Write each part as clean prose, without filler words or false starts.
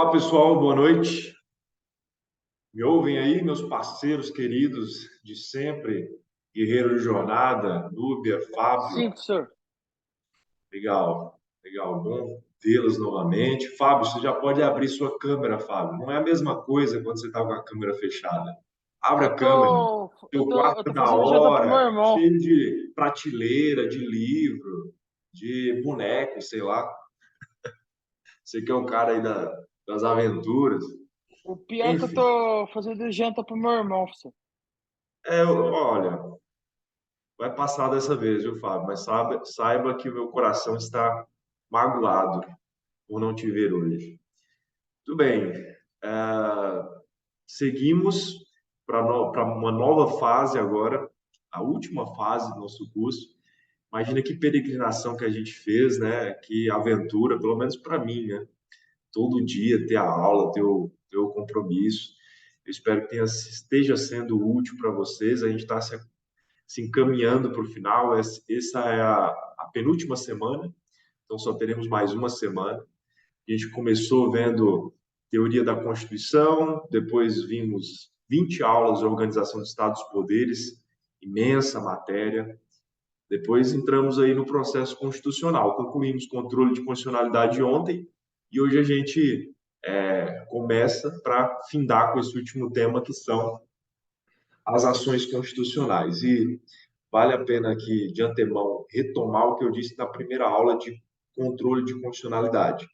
Olá, pessoal, boa noite. Me ouvem aí, meus parceiros queridos de sempre, Guerreiro de Jornada, Núbia, Sim, Fábio. professor. Legal, legal, bom vê-los novamente. Fábio, você já pode abrir sua câmera, Fábio. Não é a mesma coisa quando você está com a câmera fechada. Abre Eu a câmera. tô, eu Seu tô, quarto eu é tô da fazendo janta pro meu hora, irmão. cheio de prateleira, de livro, de boneco, sei lá. Você que é o cara aí das aventuras. O pior é que eu Enfim, tô fazendo janta pro meu irmão, professor. olha, vai passar dessa vez, viu, Fábio? Mas saiba que o meu coração está magoado por não te ver hoje. Tudo bem. Seguimos para uma nova fase agora, a última fase do nosso curso. Imagina que peregrinação que a gente fez, né? Que aventura, pelo menos para mim, né? Todo dia ter a aula, ter o compromisso. Eu espero que esteja sendo útil para vocês. A gente está se encaminhando para o final. Essa é a penúltima semana, então só teremos mais uma semana. A gente começou vendo teoria da Constituição, depois vimos 20 aulas de organização de Estados e Poderes, imensa matéria. Depois entramos aí no processo constitucional, concluímos controle de constitucionalidade ontem e hoje a gente começa para findar com esse último tema que são as ações constitucionais. E vale a pena aqui, de antemão, retomar o que eu disse na primeira aula de controle de constitucionalidade.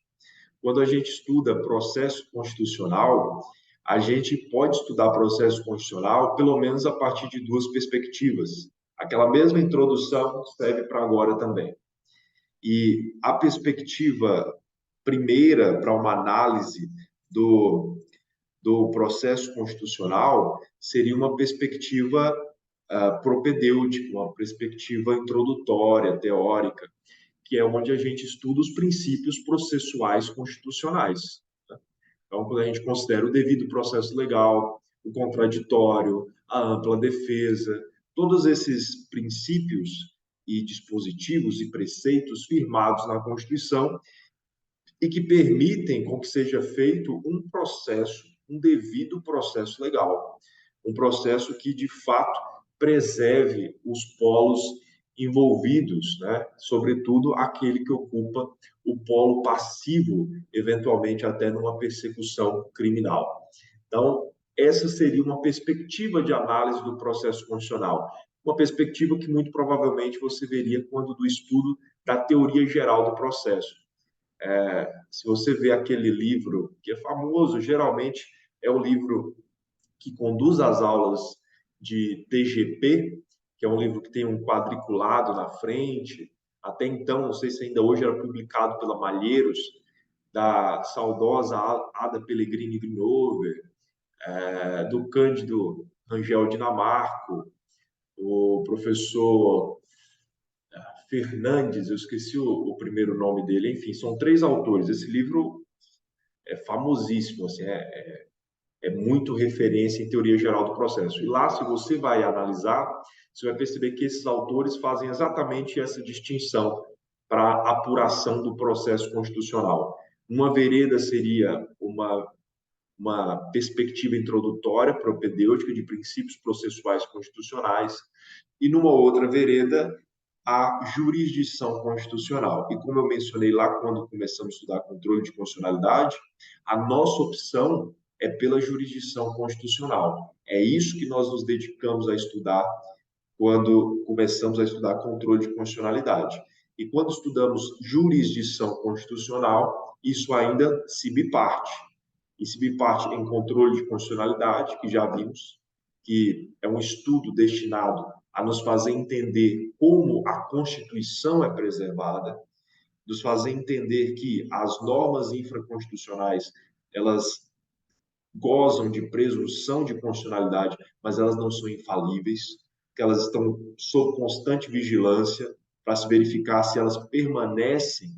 Quando a gente estuda processo constitucional, a gente pode estudar processo constitucional pelo menos a partir de duas perspectivas. Aquela mesma introdução serve para agora também. E a perspectiva primeira para uma análise do processo constitucional seria uma perspectiva propedêutica, uma perspectiva introdutória, teórica, que é onde a gente estuda os princípios processuais constitucionais. Né? Então, quando a gente considera o devido processo legal, o contraditório, a ampla defesa, todos esses princípios e dispositivos e preceitos firmados na Constituição e que permitem com que seja feito um processo, um devido processo legal, um processo que de fato preserve os polos envolvidos, né? Sobretudo aquele que ocupa o polo passivo, eventualmente até numa persecução criminal. Então, essa seria uma perspectiva de análise do processo constitucional, uma perspectiva que muito provavelmente você veria quando do estudo da teoria geral do processo. Se você vê aquele livro que é famoso, geralmente é o livro que conduz as aulas de TGP, que é um livro que tem um quadriculado na frente. Até então, não sei se ainda hoje era publicado pela Malheiros, da saudosa Ada Pellegrini Grinover, do Cândido Rangel Dinamarco, o professor Fernandes, eu esqueci o primeiro nome dele, enfim, são três autores. Esse livro é famosíssimo, assim, é muito referência em teoria geral do processo. E lá, se você vai analisar, você vai perceber que esses autores fazem exatamente essa distinção para a apuração do processo constitucional. Uma vereda seria uma perspectiva introdutória, propedêutica, de princípios processuais constitucionais, e numa outra vereda, a jurisdição constitucional. E como eu mencionei lá quando começamos a estudar controle de constitucionalidade, a nossa opção é pela jurisdição constitucional. É isso que nós nos dedicamos a estudar quando começamos a estudar controle de constitucionalidade. E quando estudamos jurisdição constitucional, isso ainda se biparte. E se biparte em controle de constitucionalidade, que já vimos, que é um estudo destinado a nos fazer entender como a Constituição é preservada, nos fazer entender que as normas infraconstitucionais, elas gozam de presunção de constitucionalidade, mas elas não são infalíveis, que elas estão sob constante vigilância para se verificar se elas permanecem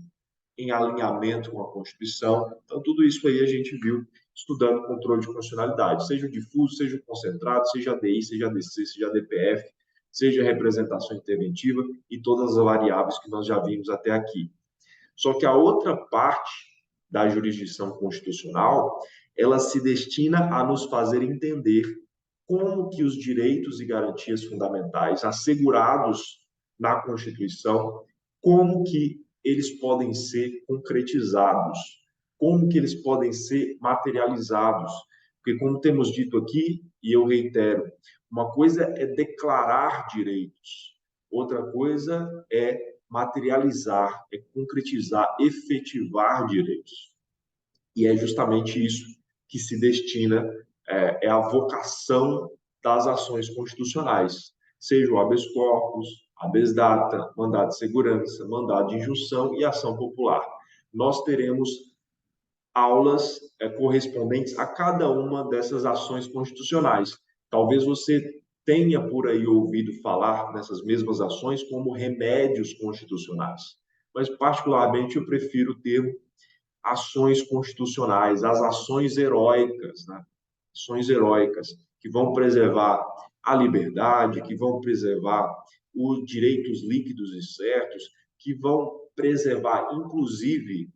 em alinhamento com a Constituição. Então, tudo isso aí a gente viu estudando controle de constitucionalidade, seja o difuso, seja o concentrado, seja ADI, seja ADC, seja ADPF, seja representação interventiva e todas as variáveis que nós já vimos até aqui. Só que a outra parte da jurisdição constitucional, ela se destina a nos fazer entender como que os direitos e garantias fundamentais assegurados na Constituição, como que eles podem ser concretizados, como que eles podem ser materializados. Porque, como temos dito aqui, e eu reitero, uma coisa é declarar direitos, outra coisa é materializar, é concretizar, efetivar direitos. E é justamente isso que se destina, é a vocação das ações constitucionais, seja o habeas corpus, habeas data, mandado de segurança, mandado de injunção e ação popular. Nós teremos aulas correspondentes a cada uma dessas ações constitucionais. Talvez você tenha por aí ouvido falar nessas mesmas ações como remédios constitucionais, mas particularmente eu prefiro o termo ações constitucionais, as ações heróicas, né? Ações heróicas que vão preservar a liberdade, que vão preservar os direitos líquidos e certos, que vão preservar, inclusive,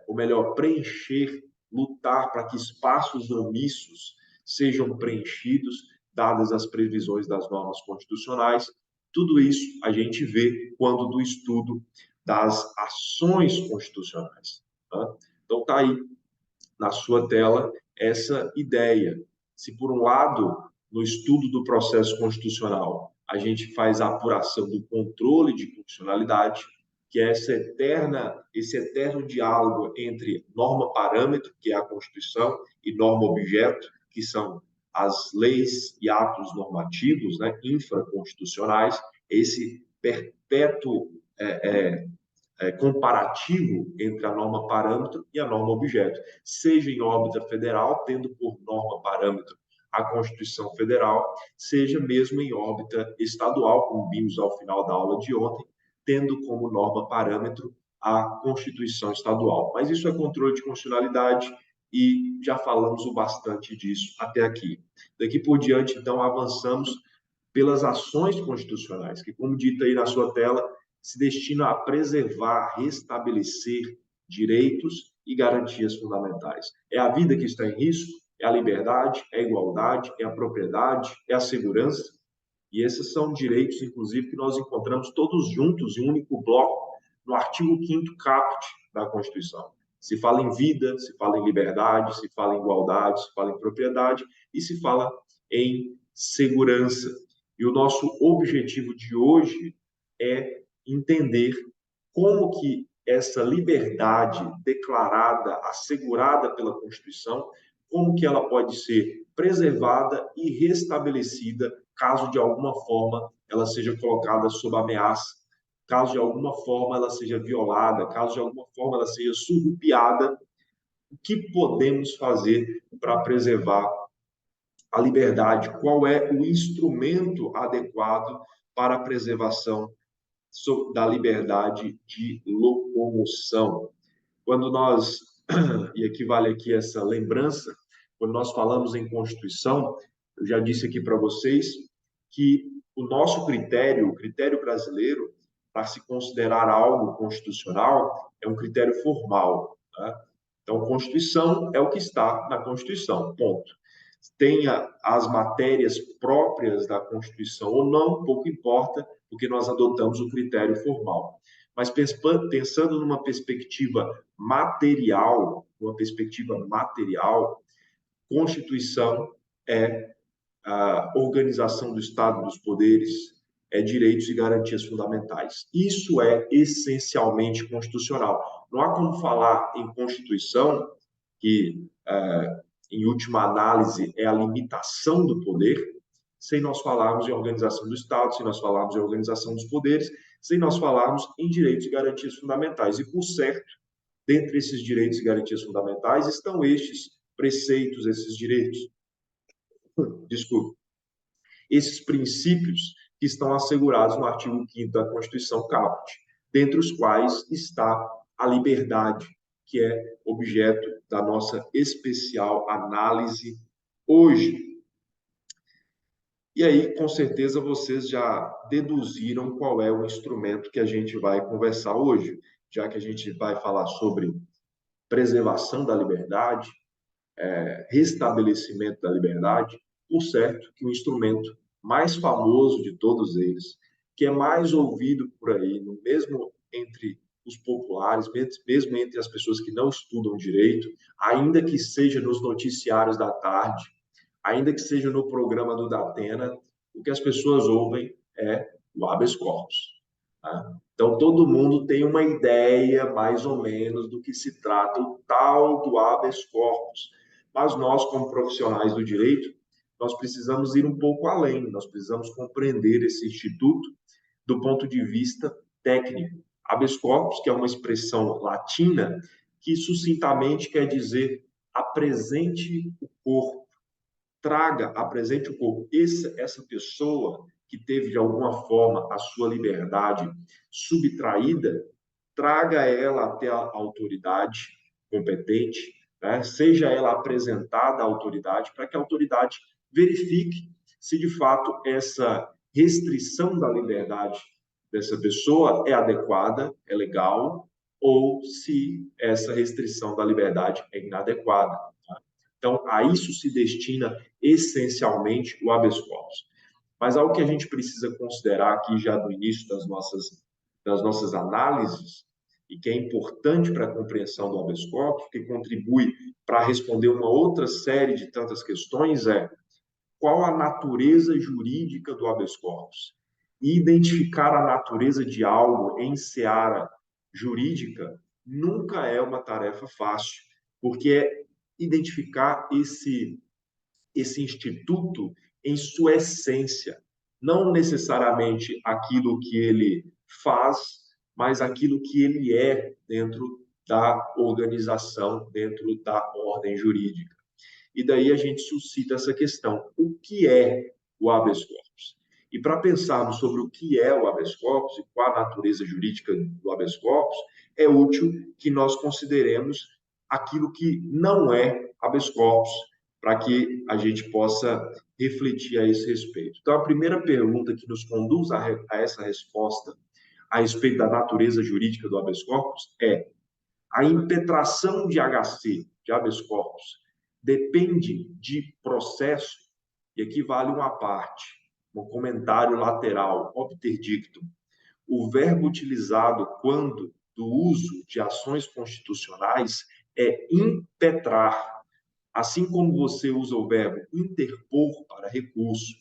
ou melhor, preencher, lutar para que espaços omissos sejam preenchidos, dadas as previsões das normas constitucionais. Tudo isso a gente vê quando do estudo das ações constitucionais. Tá? Então, está aí na sua tela essa ideia. Se, por um lado, no estudo do processo constitucional, a gente faz a apuração do controle de constitucionalidade, que é esse eterno diálogo entre norma-parâmetro, que é a Constituição, e norma-objeto, que são as leis e atos normativos, né, infraconstitucionais, esse perpétuo comparativo entre a norma parâmetro e a norma objeto, seja em órbita federal, tendo por norma parâmetro a Constituição Federal, seja mesmo em órbita estadual, como vimos ao final da aula de ontem, tendo como norma parâmetro a Constituição Estadual. Mas isso é controle de constitucionalidade e já falamos o bastante disso até aqui. Daqui por diante, então, avançamos pelas ações constitucionais, que, como dito aí na sua tela, se destina a preservar, restabelecer direitos e garantias fundamentais. É a vida que está em risco, é a liberdade, é a igualdade, é a propriedade, é a segurança. E esses são direitos, inclusive, que nós encontramos todos juntos em um único bloco no artigo 5º caput da Constituição. Se fala em vida, se fala em liberdade, se fala em igualdade, se fala em propriedade e se fala em segurança. E o nosso objetivo de hoje é entender como que essa liberdade declarada, assegurada pela Constituição, como que ela pode ser preservada e restabelecida caso de alguma forma ela seja colocada sob ameaça, caso de alguma forma ela seja violada, caso de alguma forma ela seja surrupiada. O que podemos fazer para preservar a liberdade? Qual é o instrumento adequado para a preservação da liberdade de locomoção? Quando nós, e aqui vale aqui essa lembrança, quando nós falamos em Constituição, eu já disse aqui para vocês que o nosso critério, o critério brasileiro, para se considerar algo constitucional, é um critério formal. Tá? Então, Constituição é o que está na Constituição, ponto. Tenha as matérias próprias da Constituição ou não, pouco importa, porque nós adotamos o critério formal. Mas pensando numa perspectiva material, Constituição é a organização do Estado dos poderes, é direitos e garantias fundamentais. Isso é essencialmente constitucional. Não há como falar em Constituição, que, em última análise, é a limitação do poder, sem nós falarmos em organização do Estado, sem nós falarmos em organização dos poderes, sem nós falarmos em direitos e garantias fundamentais. E, por certo, dentre esses direitos e garantias fundamentais estão estes preceitos, esses direitos, desculpe, esses princípios que estão assegurados no artigo 5º da Constituição Caput, dentre os quais está a liberdade, que é objeto da nossa especial análise hoje. E aí, com certeza, vocês já deduziram qual é o instrumento que a gente vai conversar hoje, já que a gente vai falar sobre preservação da liberdade, restabelecimento da liberdade, por certo que o instrumento mais famoso de todos eles, que é mais ouvido por aí, mesmo entre os populares, mesmo entre as pessoas que não estudam direito, ainda que seja nos noticiários da tarde, ainda que seja no programa do Datena, o que as pessoas ouvem é o habeas corpus. Tá? Então, todo mundo tem uma ideia, mais ou menos, do que se trata o tal do habeas corpus. Mas nós, como profissionais do direito, nós precisamos ir um pouco além, nós precisamos compreender esse instituto do ponto de vista técnico. Habeas corpus, que é uma expressão latina, que sucintamente quer dizer apresente o corpo, traga, apresente o corpo. Essa pessoa que teve, de alguma forma, a sua liberdade subtraída, traga ela até a autoridade competente, né? Seja ela apresentada à autoridade, para que a autoridade verifique se, de fato, essa restrição da liberdade dessa pessoa é adequada, é legal, ou se essa restrição da liberdade é inadequada. Tá? Então, a isso se destina essencialmente o habeas corpus. Mas algo que a gente precisa considerar aqui já no início das nossas análises, e que é importante para a compreensão do habeas corpus, que contribui para responder uma outra série de tantas questões, é qual a natureza jurídica do habeas corpus. E identificar a natureza de algo em seara jurídica nunca é uma tarefa fácil, porque é identificar esse instituto em sua essência, não necessariamente aquilo que ele faz, mas aquilo que ele é dentro da organização, dentro da ordem jurídica. E daí a gente suscita essa questão: o que é o habeas corpus? E para pensarmos sobre o que é o habeas corpus e qual a natureza jurídica do habeas corpus, é útil que nós consideremos aquilo que não é habeas corpus, para que a gente possa refletir a esse respeito. Então, a primeira pergunta que nos conduz a essa resposta a respeito da natureza jurídica do habeas corpus é: a impetração de HC, de habeas corpus, depende de processo, e aqui vale uma parte, um comentário lateral, obter dictum. O verbo utilizado quando do uso de ações constitucionais é impetrar. Assim como você usa o verbo interpor para recurso,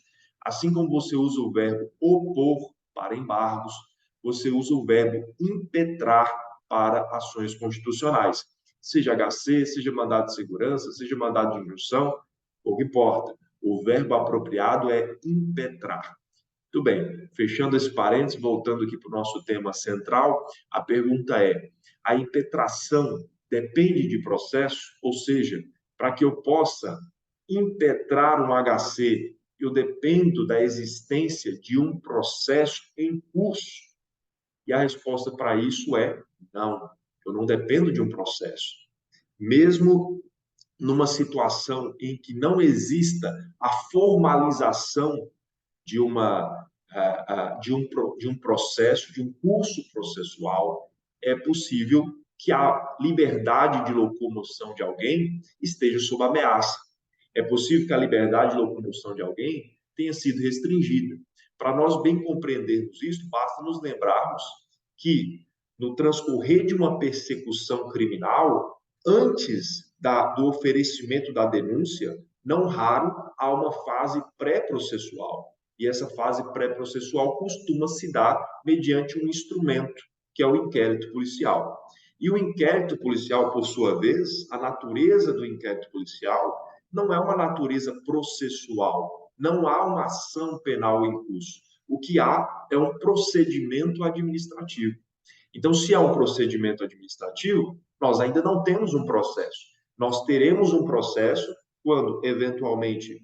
assim como você usa o verbo opor para embargos, você usa o verbo impetrar para ações constitucionais. Seja HC, seja mandado de segurança, seja mandado de injunção, pouco importa. O verbo apropriado é impetrar. Muito bem, fechando esse parênteses, voltando aqui para o nosso tema central, a pergunta é: a impetração depende de processo? Ou seja, para que eu possa impetrar um HC, eu dependo da existência de um processo em curso? E a resposta para isso é não, eu não dependo de um processo. Mesmo numa situação em que não exista a formalização de de um processo, de um curso processual, é possível que a liberdade de locomoção de alguém esteja sob ameaça. É possível que a liberdade de locomoção de alguém tenha sido restringida. Para nós bem compreendermos isso, basta nos lembrarmos que, no transcorrer de uma persecução criminal, antes do oferecimento da denúncia, não raro há uma fase pré-processual. E essa fase pré-processual costuma se dar mediante um instrumento, que é o inquérito policial. E o inquérito policial, por sua vez, a natureza do inquérito policial não é uma natureza processual, não há uma ação penal em curso. O que há é um procedimento administrativo. Então, se há um procedimento administrativo, nós ainda não temos um processo. Nós teremos um processo quando, eventualmente,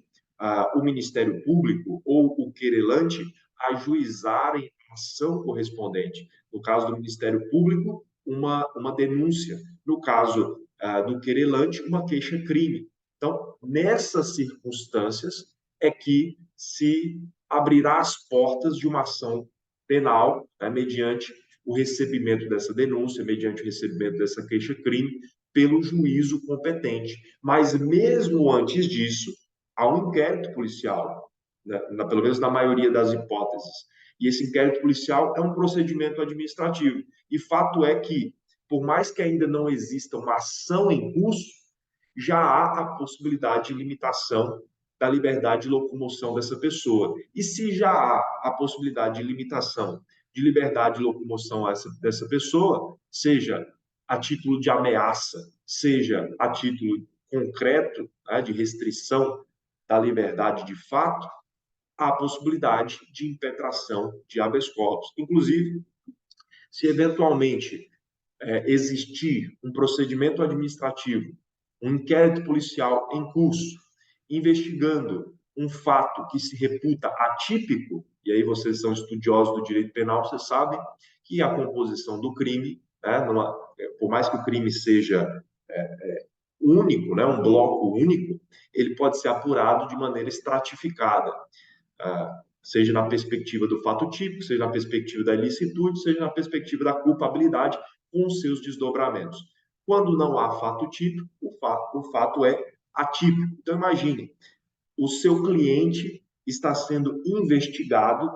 o Ministério Público ou o querelante ajuizarem a ação correspondente. No caso do Ministério Público, uma denúncia. No caso do querelante, uma queixa-crime. Então, nessas circunstâncias é que se abrirá as portas de uma ação penal, mediante o recebimento dessa denúncia, mediante o recebimento dessa queixa-crime, pelo juízo competente. Mas mesmo antes disso, há um inquérito policial, né, pelo menos na maioria das hipóteses. E esse inquérito policial é um procedimento administrativo. E fato é que, por mais que ainda não exista uma ação em curso, já há a possibilidade de limitação da liberdade de locomoção dessa pessoa. E se já há a possibilidade de limitação de liberdade de locomoção dessa pessoa, seja a título de ameaça, seja a título concreto, né, de restrição da liberdade de fato, há a possibilidade de impetração de habeas corpus. Inclusive, se eventualmente existir um procedimento administrativo, um inquérito policial em curso, investigando um fato que se reputa atípico, e aí vocês são estudiosos do direito penal, vocês sabem que a composição do crime, né, por mais que o crime seja único, né, um bloco único, ele pode ser apurado de maneira estratificada, seja na perspectiva do fato típico, seja na perspectiva da ilicitude, seja na perspectiva da culpabilidade, com seus desdobramentos. Quando não há fato típico, o fato é atípico. Então, imagine, o seu cliente está sendo investigado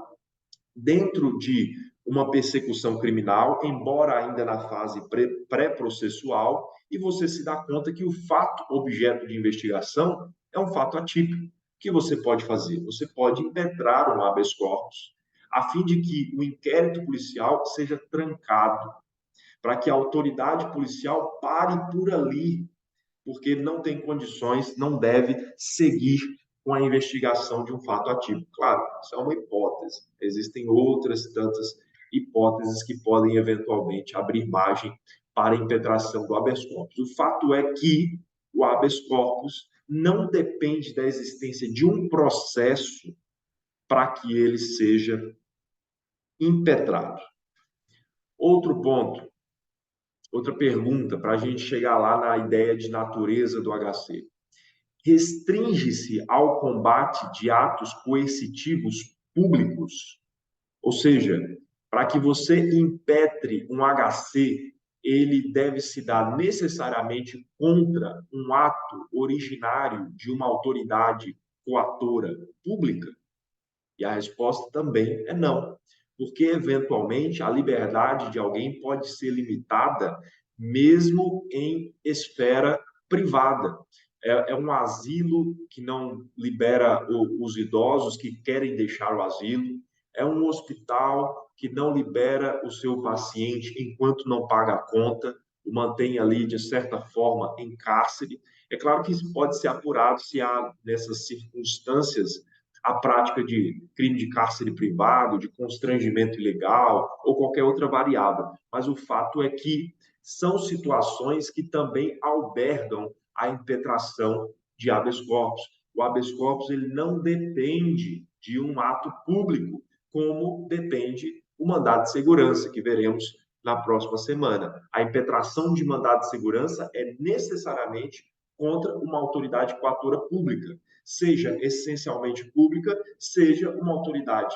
dentro de uma persecução criminal, embora ainda na fase pré-processual, e você se dá conta que o fato objeto de investigação é um fato atípico. O que você pode fazer? Você pode impetrar um habeas corpus, a fim de que o inquérito policial seja trancado, para que a autoridade policial pare por ali, porque não tem condições, não deve seguir com a investigação de um fato atípico. Claro, isso é uma hipótese. Existem outras tantas hipóteses que podem eventualmente abrir margem para a impetração do habeas corpus. O fato é que o habeas corpus não depende da existência de um processo para que ele seja impetrado. Outro ponto, outra pergunta, para a gente chegar lá na ideia de natureza do HC. Restringe-se ao combate de atos coercitivos públicos, ou seja, para que você impetre um HC, ele deve se dar necessariamente contra um ato originário de uma autoridade coatora pública? E a resposta também é não, porque eventualmente a liberdade de alguém pode ser limitada mesmo em esfera privada. É um asilo que não libera os idosos que querem deixar o asilo, é um hospital que não libera o seu paciente enquanto não paga a conta, o mantém ali, de certa forma, em cárcere. É claro que isso pode ser apurado se há, nessas circunstâncias, a prática de crime de cárcere privado, de constrangimento ilegal ou qualquer outra variável. Mas o fato é que são situações que também albergam a impetração de habeas corpus. O habeas corpus ele não depende de um ato público, como depende o mandado de segurança, que veremos na próxima semana. A impetração de mandado de segurança é necessariamente contra uma autoridade coatora pública, seja essencialmente pública, seja uma autoridade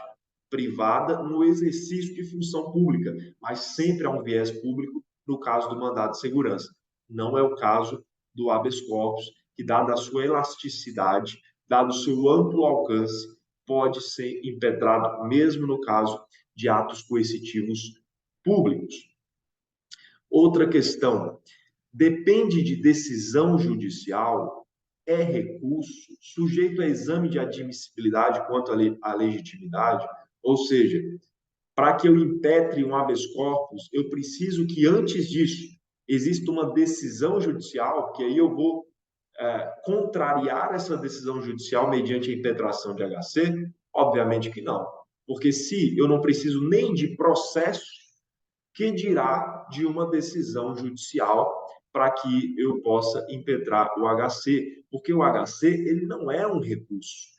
privada no exercício de função pública, mas sempre há um viés público no caso do mandado de segurança. Não é o caso do habeas corpus, que, dada a sua elasticidade, dado o seu amplo alcance, pode ser impetrado mesmo no caso de atos coercitivos públicos. Outra questão, depende de decisão judicial, é recurso, sujeito a exame de admissibilidade quanto à legitimidade, ou seja, para que eu impetre um habeas corpus, eu preciso que antes disso exista uma decisão judicial, que aí eu vou contrariar essa decisão judicial mediante a impetração de HC? Obviamente que não, porque se eu não preciso nem de processo, que dirá de uma decisão judicial para que eu possa impetrar o HC, porque o HC ele não é um recurso,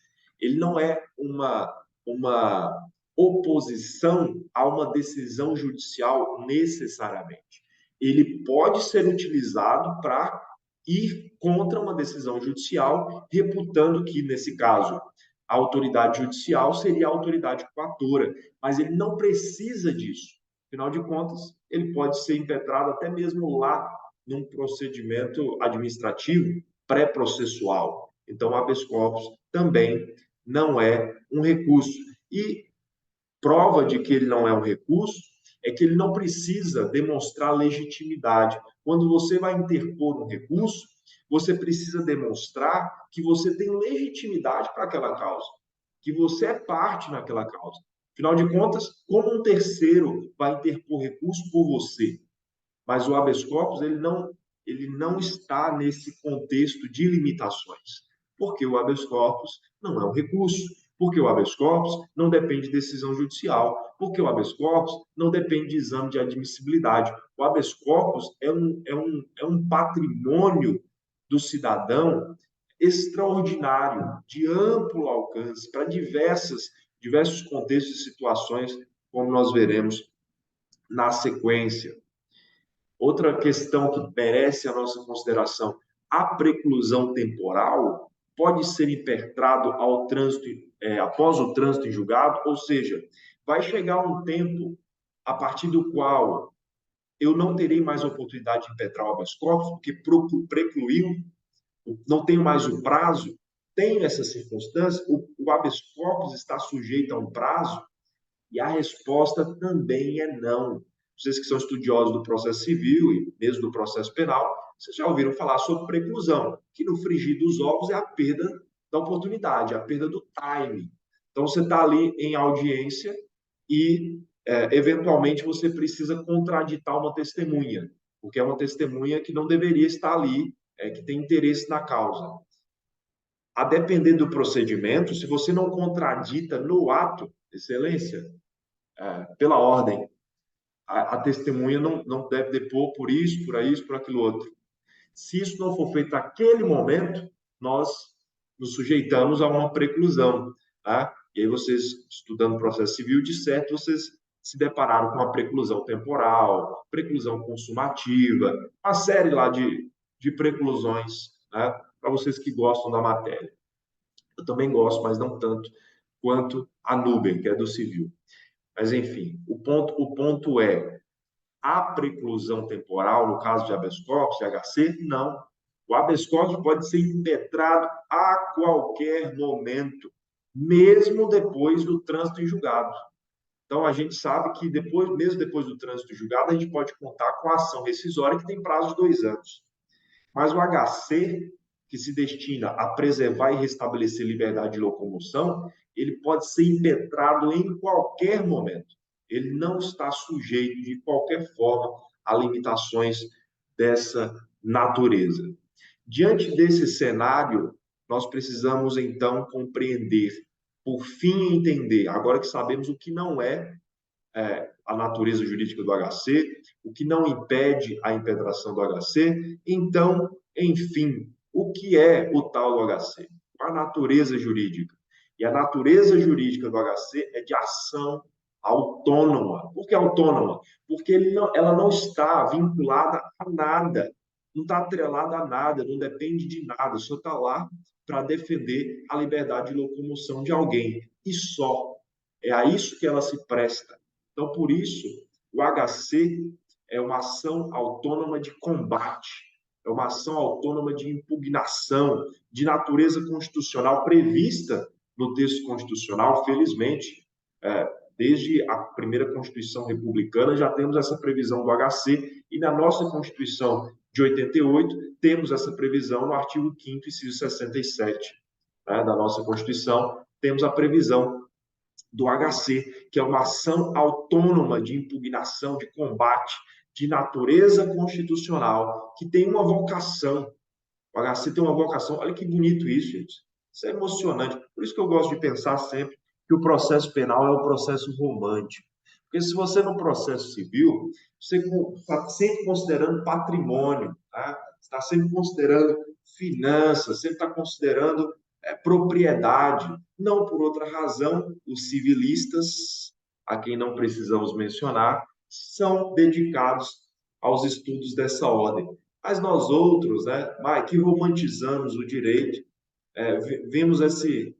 ele não é uma oposição a uma decisão judicial necessariamente. Ele pode ser utilizado para ir contra uma decisão judicial, reputando que, nesse caso, a autoridade judicial seria a autoridade coatora, mas ele não precisa disso. Afinal de contas, ele pode ser impetrado até mesmo lá num procedimento administrativo pré-processual. Então, o habeas corpus também não é um recurso. E prova de que ele não é um recurso é que ele não precisa demonstrar legitimidade. Quando você vai interpor um recurso, você precisa demonstrar que você tem legitimidade para aquela causa, que você é parte naquela causa. Afinal de contas, como um terceiro vai interpor recurso por você? Mas o habeas corpus ele não está nesse contexto de limitações, porque o habeas corpus não é um recurso, porque o habeas corpus não depende de decisão judicial, porque o habeas corpus não depende de exame de admissibilidade. O habeas corpus é um patrimônio do cidadão extraordinário, de amplo alcance, para diversos contextos e situações, como nós veremos na sequência. Outra questão que merece a nossa consideração, a preclusão temporal pode ser impetrado ao trânsito, após o trânsito em julgado, ou seja, vai chegar um tempo a partir do qual eu não terei mais a oportunidade de impetrar o habeas corpus, porque precluiu, não tenho mais o prazo, tem essa circunstância, o habeas corpus está sujeito a um prazo, e a resposta também é não. Vocês que são estudiosos do processo civil e mesmo do processo penal, vocês já ouviram falar sobre preclusão, que no frigir dos ovos é a perda da oportunidade, a perda do time. Então, você está ali em audiência e, eventualmente, você precisa contraditar uma testemunha, porque é uma testemunha que não deveria estar ali, que tem interesse na causa. A depender do procedimento, se você não contradita no ato, excelência, pela ordem, a testemunha não deve depor por isso, por isso, por aquilo outro. Se isso não for feito naquele momento, nós nos sujeitamos a uma preclusão. Tá? E aí vocês, estudando o processo civil, de certo, vocês se depararam com a preclusão temporal, preclusão consumativa, uma série lá de preclusões, né? Para vocês que gostam da matéria. Eu também gosto, mas não tanto quanto a Nuben, que é do civil. Mas, enfim, o ponto é, a preclusão temporal, no caso de habeas corpus, de HC, não. O habeas corpus pode ser impetrado a qualquer momento, mesmo depois do trânsito em julgado. Então, a gente sabe que mesmo depois do trânsito em julgado, a gente pode contar com a ação rescisória, que tem prazo de 2 anos. Mas o HC, que se destina a preservar e restabelecer liberdade de locomoção, ele pode ser impetrado em qualquer momento. Ele não está sujeito, de qualquer forma, a limitações dessa natureza. Diante desse cenário, nós precisamos, então, compreender, por fim, entender, agora que sabemos o que não é a natureza jurídica do HC, o que não impede a impetração do HC. Então, enfim, o que é o tal do HC? A natureza jurídica. E a natureza jurídica do HC é de ação autônoma. Por que autônoma? Porque ela não está vinculada a nada, não está atrelada a nada, não depende de nada, só está lá para defender a liberdade de locomoção de alguém. E só. É a isso que ela se presta. Então, por isso, o HC é uma ação autônoma de combate, é uma ação autônoma de impugnação, de natureza constitucional prevista no texto constitucional, felizmente. Desde a primeira Constituição republicana já temos essa previsão do HC, e na nossa Constituição de 88 temos essa previsão no artigo 5º, inciso 67, da nossa Constituição, temos a previsão do HC, que é uma ação autônoma de impugnação, de combate, de natureza constitucional, que tem uma vocação. O HC tem uma vocação. Olha que bonito isso, gente. Isso é emocionante. Por isso que eu gosto de pensar sempre que o processo penal é um processo romântico. Porque se você no processo civil, você está sempre considerando patrimônio, tá? Está sempre considerando finanças, sempre está considerando propriedade. Não por outra razão, os civilistas, a quem não precisamos mencionar, são dedicados aos estudos dessa ordem. Mas nós outros, né, que romantizamos o direito, vemos esse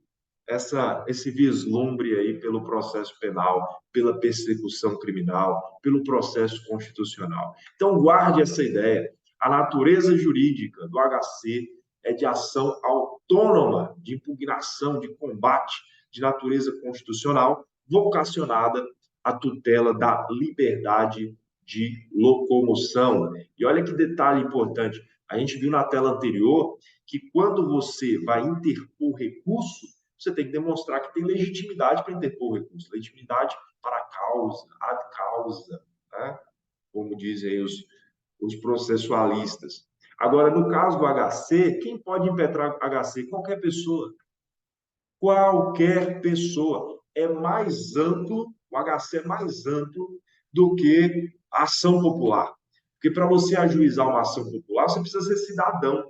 vislumbre aí pelo processo penal, pela persecução criminal, pelo processo constitucional. Então, guarde essa ideia. A natureza jurídica do HC é de ação autônoma, de impugnação, de combate, de natureza constitucional, vocacionada à tutela da liberdade de locomoção. E olha que detalhe importante, a gente viu na tela anterior que quando você vai interpor recurso, você tem que demonstrar que tem legitimidade para interpor recurso, legitimidade para a causa, ad causa, né? Como dizem os processualistas. Agora, no caso do HC, quem pode impetrar HC? Qualquer pessoa. Qualquer pessoa. É mais amplo, o HC é mais amplo do que a ação popular. Porque para você ajuizar uma ação popular, você precisa ser cidadão.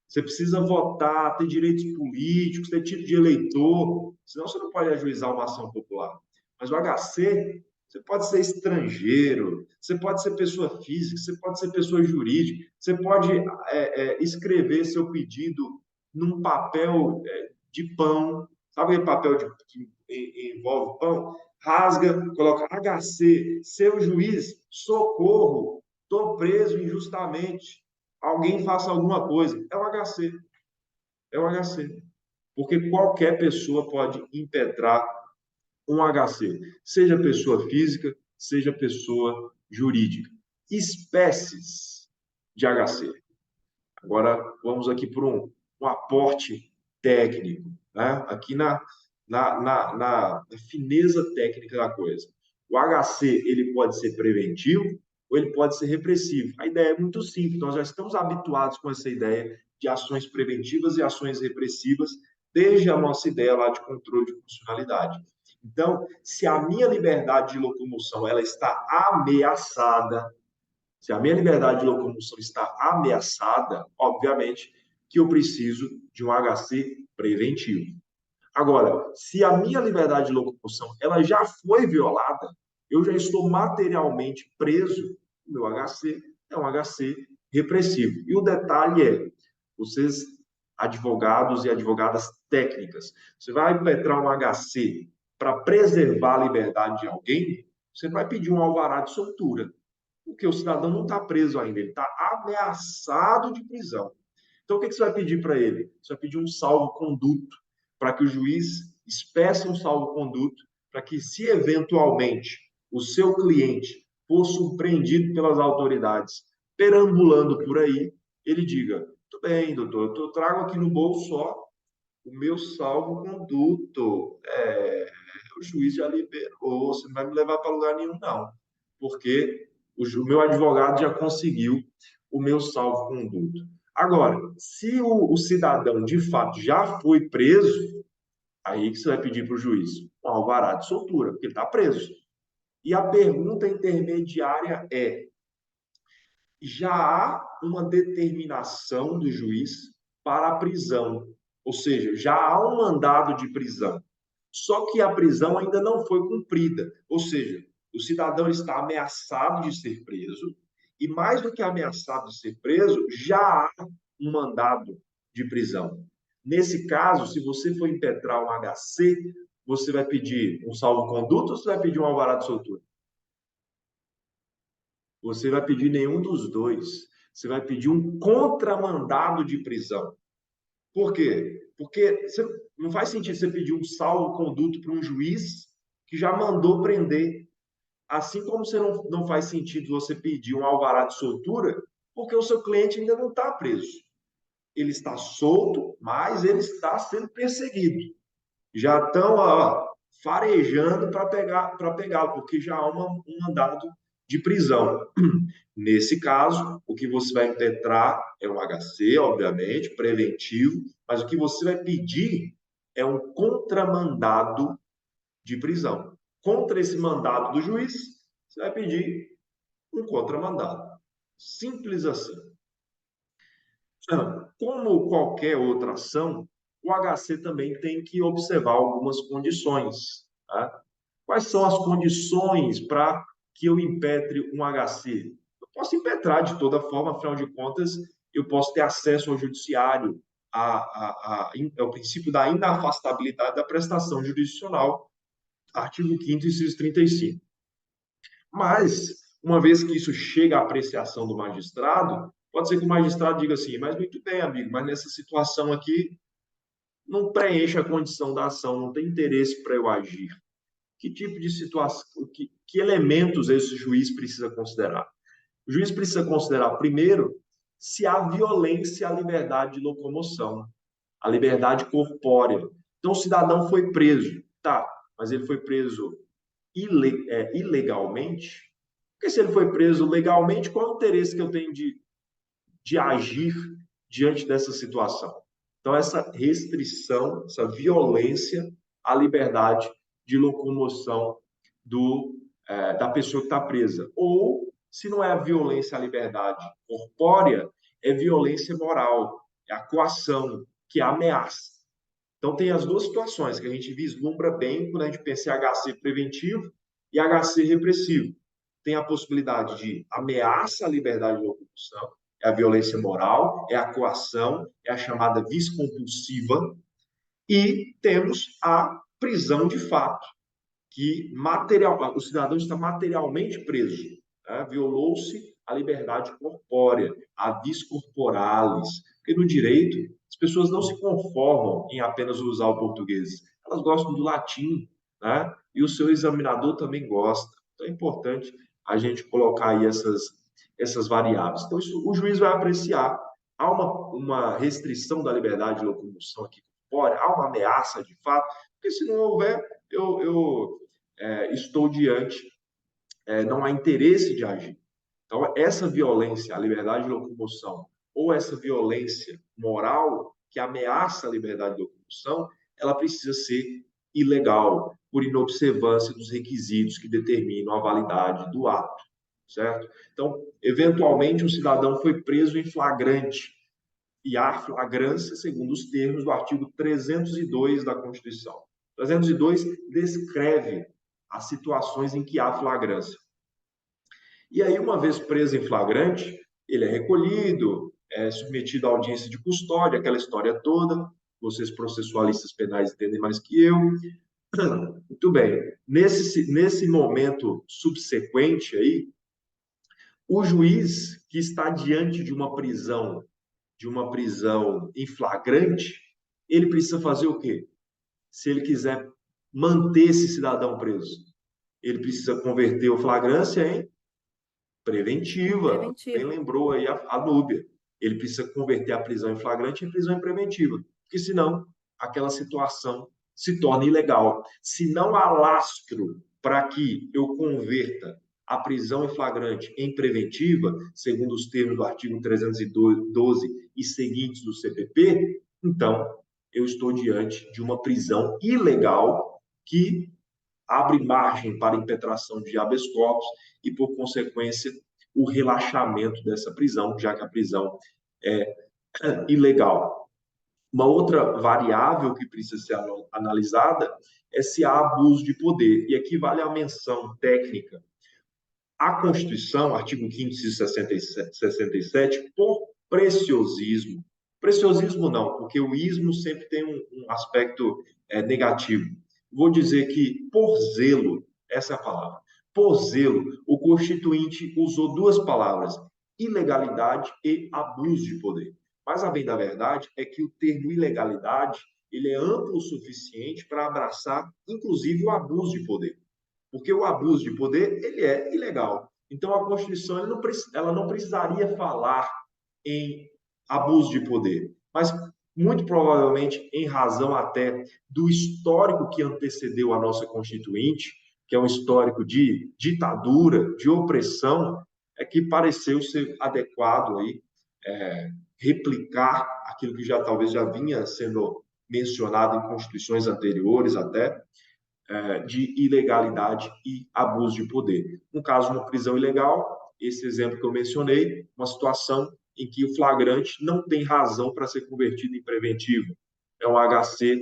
Você precisa votar, ter direitos políticos, ter título de eleitor, senão você não pode ajuizar uma ação popular. Mas o HC, você pode ser estrangeiro, você pode ser pessoa física, você pode ser pessoa jurídica, você pode escrever seu pedido num papel de pão, sabe aquele papel que envolve pão? Rasga, coloca HC, seu juiz, socorro, estou preso injustamente, alguém faça alguma coisa. É o HC. É o HC. Porque qualquer pessoa pode impetrar um HC, seja pessoa física, seja pessoa jurídica. Espécies de HC. Agora, vamos aqui para um aporte técnico, né? Aqui na fineza técnica da coisa. O HC ele pode ser preventivo ou ele pode ser repressivo. A ideia é muito simples, nós já estamos habituados com essa ideia de ações preventivas e ações repressivas desde a nossa ideia lá de controle de funcionalidade. Então, se a minha liberdade de locomoção ela está ameaçada, se a minha liberdade de locomoção está ameaçada, obviamente que eu preciso de um HC preventivo. Agora, se a minha liberdade de locomoção ela já foi violada, eu já estou materialmente preso, o meu HC é um HC repressivo. E o detalhe é, vocês, advogados e advogadas técnicas, você vai impetrar um HC para preservar a liberdade de alguém, você não vai pedir um alvará de soltura, porque o cidadão não está preso ainda, ele está ameaçado de prisão. Então, o que você vai pedir para ele? Você vai pedir um salvo-conduto, para que o juiz espeça um salvo-conduto, para que, se eventualmente o seu cliente for surpreendido pelas autoridades perambulando por aí, ele diga: tudo bem, doutor, eu trago aqui no bolso só o meu salvo-conduto. O juiz já liberou, você não vai me levar para lugar nenhum, não, porque o meu advogado já conseguiu o meu salvo-conduto. Agora, se o cidadão de fato já foi preso, aí que você vai pedir para o juiz um alvará de soltura, porque ele está preso. E a pergunta intermediária é: já há uma determinação do juiz para a prisão, ou seja, já há um mandado de prisão. Só que a prisão ainda não foi cumprida, ou seja, o cidadão está ameaçado de ser preso, e mais do que ameaçado de ser preso, já há um mandado de prisão. Nesse caso, se você for impetrar um HC, você vai pedir um salvo-conduto ou você vai pedir um alvará de soltura? Você vai pedir nenhum dos dois. Você vai pedir um contramandado de prisão. Por quê? Porque não faz sentido você pedir um salvo-conduto para um juiz que já mandou prender. Assim como você não faz sentido você pedir um alvará de soltura, porque o seu cliente ainda não está preso. Ele está solto, mas ele está sendo perseguido. Já estão farejando para pegá-lo, porque já há um mandado de prisão. Nesse caso, o que você vai impetrar é um HC, obviamente, preventivo, mas o que você vai pedir é um contramandado de prisão. Contra esse mandado do juiz, você vai pedir um contramandado. Simples assim. Como qualquer outra ação, o HC também tem que observar algumas condições. Tá? Quais são as condições para que eu impetre um HC? Eu posso impetrar de toda forma, afinal de contas, eu posso ter acesso ao judiciário, ao princípio da inafastabilidade da prestação jurisdicional, artigo 5º, inciso 35. Mas, uma vez que isso chega à apreciação do magistrado, Pode ser que o magistrado diga assim, mas muito bem, amigo, mas nessa situação aqui não preenche a condição da ação, não tem interesse para eu agir. Que tipo de situação, que elementos esse juiz precisa considerar? O juiz precisa considerar, primeiro, se há violência à liberdade de locomoção, à liberdade corpórea. Então, o cidadão foi preso, tá, mas ele foi preso ilegalmente? Porque se ele foi preso legalmente, qual o interesse que eu tenho de agir diante dessa situação? Então, essa restrição, essa violência à liberdade de locomoção da pessoa que está presa. Ou, se não é a violência à liberdade corpórea, é violência moral, é a coação, que é a ameaça. Então, tem as duas situações que a gente vislumbra bem quando a gente pensa em HC preventivo e HC repressivo. Tem a possibilidade de ameaça à liberdade de locomoção, é a violência moral, é a coação, é a chamada vis compulsiva, e temos a prisão de fato, que o cidadão está materialmente preso, né? Violou-se a liberdade corpórea, a vis corporalis, porque no direito as pessoas não se conformam em apenas usar o português, elas gostam do latim, né? E o seu examinador também gosta. Então é importante a gente colocar aí essas variáveis. Então isso, o juiz vai apreciar. Há uma restrição da liberdade de locomoção aqui corpórea, há uma ameaça de fato, porque se não houver, estou diante, não há interesse de agir. Então, essa violência à liberdade de locomoção ou essa violência moral que ameaça a liberdade de locomoção, ela precisa ser ilegal, por inobservância dos requisitos que determinam a validade do ato, certo? Então, eventualmente, um cidadão foi preso em flagrante, e há flagrância segundo os termos do artigo 302 da Constituição. 302 descreve as situações em que há flagrância. E aí, uma vez preso em flagrante, ele é recolhido, é submetido à audiência de custódia, aquela história toda. Vocês processualistas penais entendem mais que eu. Muito bem. Nesse momento subsequente aí, o juiz que está diante de uma prisão em flagrante, ele precisa fazer o quê? Se ele quiser manter esse cidadão preso, ele precisa converter o flagrância em preventiva. Bem Preventiva. lembrou aí a Núbia. Ele precisa converter a prisão em flagrante em prisão em preventiva, porque senão aquela situação se torna ilegal. Se não há lastro para que eu converta a prisão em flagrante em preventiva, segundo os termos do artigo 312 e seguintes do CPP, então eu estou diante de uma prisão ilegal que abre margem para impetração de habeas corpus e, por consequência, o relaxamento dessa prisão, já que a prisão é ilegal. Uma outra variável que precisa ser analisada é se há abuso de poder. E aqui vale a menção técnica. A Constituição, artigo 5º, inciso 67, por preciosismo, preciosismo não, porque o ismo sempre tem um aspecto negativo. Vou dizer que, por zelo, essa é a palavra, por zelo, o Constituinte usou duas palavras, ilegalidade e abuso de poder. Mas a bem da verdade é que o termo ilegalidade ele é amplo o suficiente para abraçar, inclusive, o abuso de poder. Porque o abuso de poder ele é ilegal. Então, a Constituição ela não precisaria falar em abuso de poder, mas muito provavelmente em razão até do histórico que antecedeu a nossa Constituinte, que é um histórico de ditadura, de opressão, é que pareceu ser adequado aí replicar aquilo que já talvez já vinha sendo mencionado em constituições anteriores até, de ilegalidade e abuso de poder. No caso, uma prisão ilegal, esse exemplo que eu mencionei, uma situação em que o flagrante não tem razão para ser convertido em preventivo. É um HC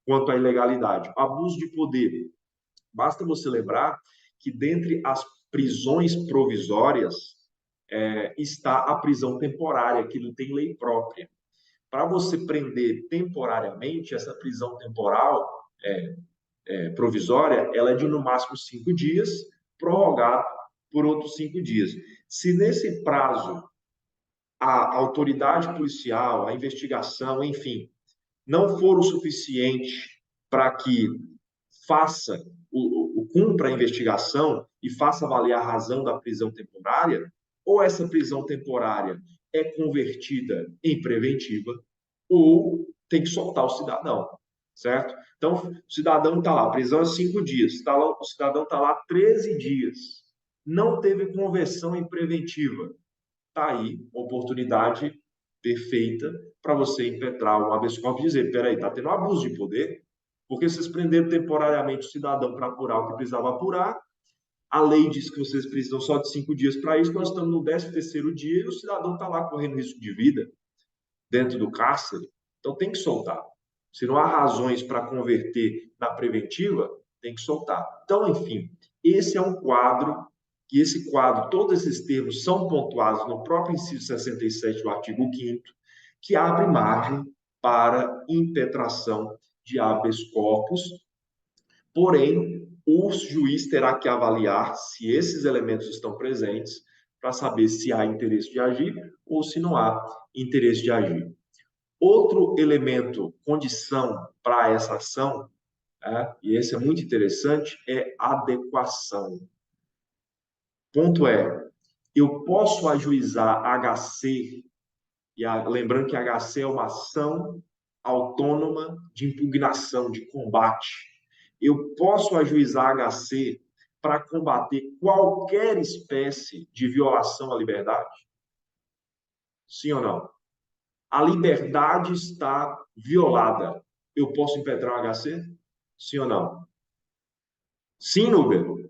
quanto à ilegalidade. Abuso de poder. Basta você lembrar que dentre as prisões provisórias está a prisão temporária, que não tem lei própria. Para você prender temporariamente, essa prisão temporal provisória, ela é de no máximo 5 dias, prorrogado por outros 5 dias. Se nesse prazo a autoridade policial, a investigação, enfim, não for o suficiente para que faça cumpra a investigação e faça avaliar a razão da prisão temporária, ou essa prisão temporária é convertida em preventiva, ou tem que soltar o cidadão, certo? Então, o cidadão está lá, prisão é 5 dias, o cidadão está lá 13 dias, não teve conversão em preventiva, está aí, oportunidade perfeita para você impetrar o habeas corpus e dizer, peraí, está tendo abuso de poder, porque vocês prenderam temporariamente o cidadão para apurar o que precisava apurar, a lei diz que vocês precisam só de 5 dias para isso, nós estamos no 13º dia e o cidadão está lá correndo risco de vida dentro do cárcere, então tem que soltar. Se não há razões para converter na preventiva, tem que soltar. Então, enfim, esse é um quadro, e esse quadro, todos esses termos são pontuados no próprio inciso 67 do artigo 5º, que abre margem para impetração de habeas corpus, porém, o juiz terá que avaliar se esses elementos estão presentes para saber se há interesse de agir ou se não há interesse de agir. Outro elemento, condição para essa ação, e esse é muito interessante, é adequação. Ponto é, eu posso ajuizar HC, lembrando que HC é uma ação autônoma de impugnação, de combate. Eu posso ajuizar HC para combater qualquer espécie de violação à liberdade? Sim ou não? A liberdade está violada. Eu posso impetrar um HC? Sim ou não? Sim, Núbia?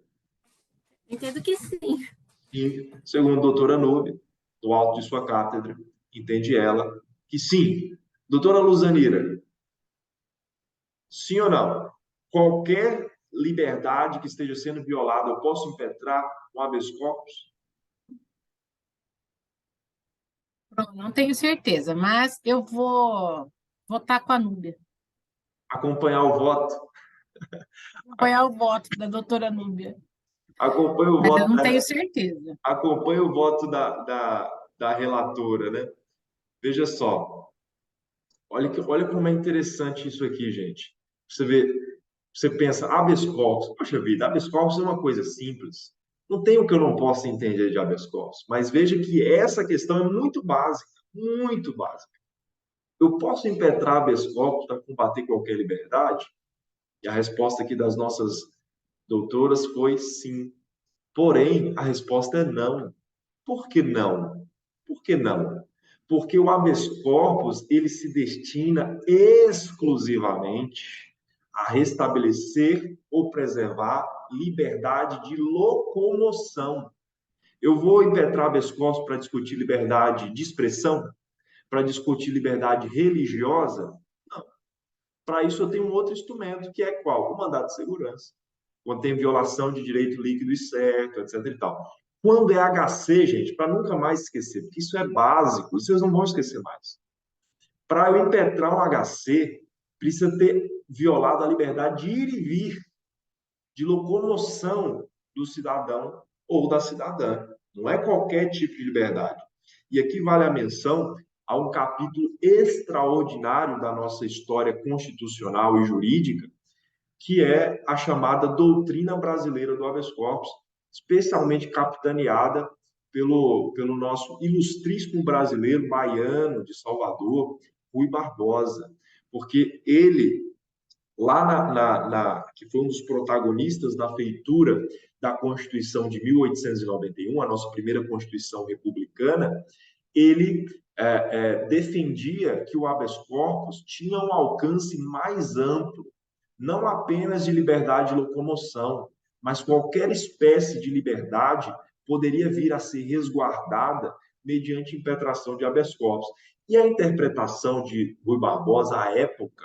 Entendo que sim. E, segundo a doutora Núbia, do alto de sua cátedra, entende ela que sim. Doutora Luzanira, sim ou não? Qualquer liberdade que esteja sendo violada, eu posso impetrar um habeas corpus? Não tenho certeza, mas eu vou votar com a Núbia. Acompanhar o voto? Apoiar o voto da doutora Núbia. Acompanha o Mas eu voto não tenho certeza. acompanha o voto da relatora, né? Veja só, olha como é interessante isso aqui, gente. Você vê, você pensa, habeas corpus, poxa vida, habeas corpus é uma coisa simples. Não tem o que eu não possa entender de habeas corpus. Mas veja que essa questão é muito básica, muito básica. Eu posso impetrar habeas corpus para combater qualquer liberdade? E a resposta aqui das nossas doutoras foi sim. Porém, a resposta é não. Por que não? Por que não? Porque o habeas corpus ele se destina exclusivamente a restabelecer ou preservar liberdade de locomoção. Eu vou impetrar habeas corpus para discutir liberdade de expressão, para discutir liberdade religiosa? Não. Para isso eu tenho um outro instrumento, que é qual? O mandado de segurança. Quando tem violação de direito líquido e certo, etc. e tal. Quando é HC, gente, para nunca mais esquecer, porque isso é básico, isso vocês não vão esquecer mais. Para eu impetrar um HC, precisa ter violado a liberdade de ir e vir, de locomoção do cidadão ou da cidadã. Não é qualquer tipo de liberdade. E aqui vale a menção a um capítulo extraordinário da nossa história constitucional e jurídica, que é a chamada doutrina brasileira do habeas corpus, especialmente capitaneada pelo nosso ilustríssimo brasileiro baiano de Salvador, Rui Barbosa, porque ele, lá que foi um dos protagonistas da feitura da Constituição de 1891, a nossa primeira Constituição republicana, ele defendia que o habeas corpus tinha um alcance mais amplo, não apenas de liberdade de locomoção, mas qualquer espécie de liberdade poderia vir a ser resguardada mediante impetração de habeas corpus. E a interpretação de Rui Barbosa, à época,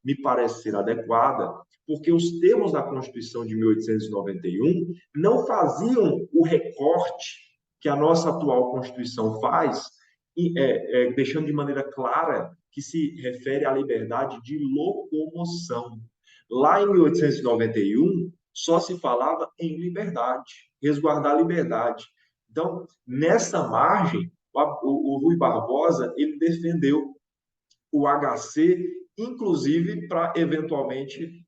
me parece ser adequada, porque os termos da Constituição de 1891 não faziam o recorte que a nossa atual Constituição faz, deixando de maneira clara que se refere à liberdade de locomoção. Lá em 1891, só se falava em liberdade, resguardar a liberdade. Então, nessa margem, o Rui Barbosa, ele defendeu o HC, inclusive para, eventualmente,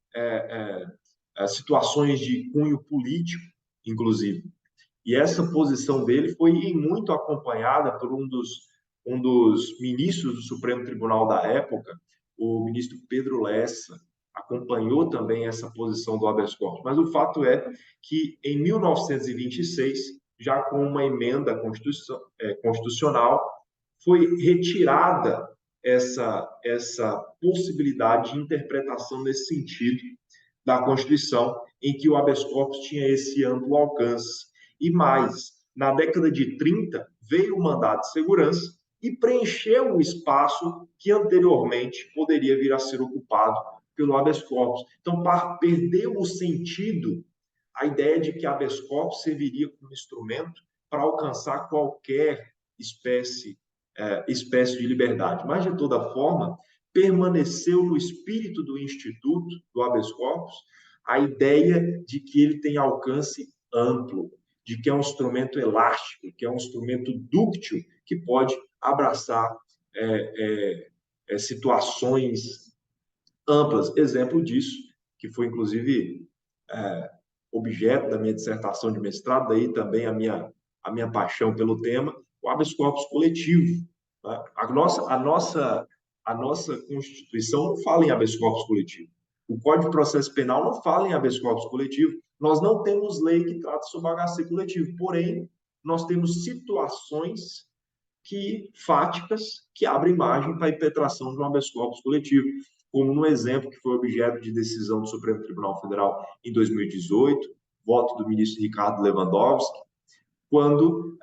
situações de cunho político, inclusive. E essa posição dele foi muito acompanhada por um dos ministros do Supremo Tribunal da época, o ministro Pedro Lessa, acompanhou também essa posição do habeas corpus. Mas o fato é que, em 1926, já com uma emenda constitucional, foi retirada essa possibilidade de interpretação nesse sentido da Constituição, em que o habeas corpus tinha esse amplo alcance. E mais, na década de 30, veio o mandado de segurança e preencheu o espaço que anteriormente poderia vir a ser ocupado pelo habeas corpus. Então, perdeu o sentido a ideia de que habeas corpus serviria como instrumento para alcançar qualquer espécie de liberdade. Mas, de toda forma, permaneceu no espírito do Instituto do habeas corpus a ideia de que ele tem alcance amplo, de que é um instrumento elástico, que é um instrumento dúctil, que pode abraçar situações amplas. Exemplo disso, que foi, inclusive, objeto da minha dissertação de mestrado, daí também a minha paixão pelo tema, o habeas corpus coletivo. Tá? A nossa Constituição não fala em habeas corpus coletivo. O Código de Processo Penal não fala em habeas corpus coletivo. Nós não temos lei que trata sobre HC coletivo. Porém, nós temos situações fáticas que abrem margem para a impetração de um habeas corpus coletivo, como no exemplo que foi objeto de decisão do Supremo Tribunal Federal em 2018, voto do ministro Ricardo Lewandowski, quando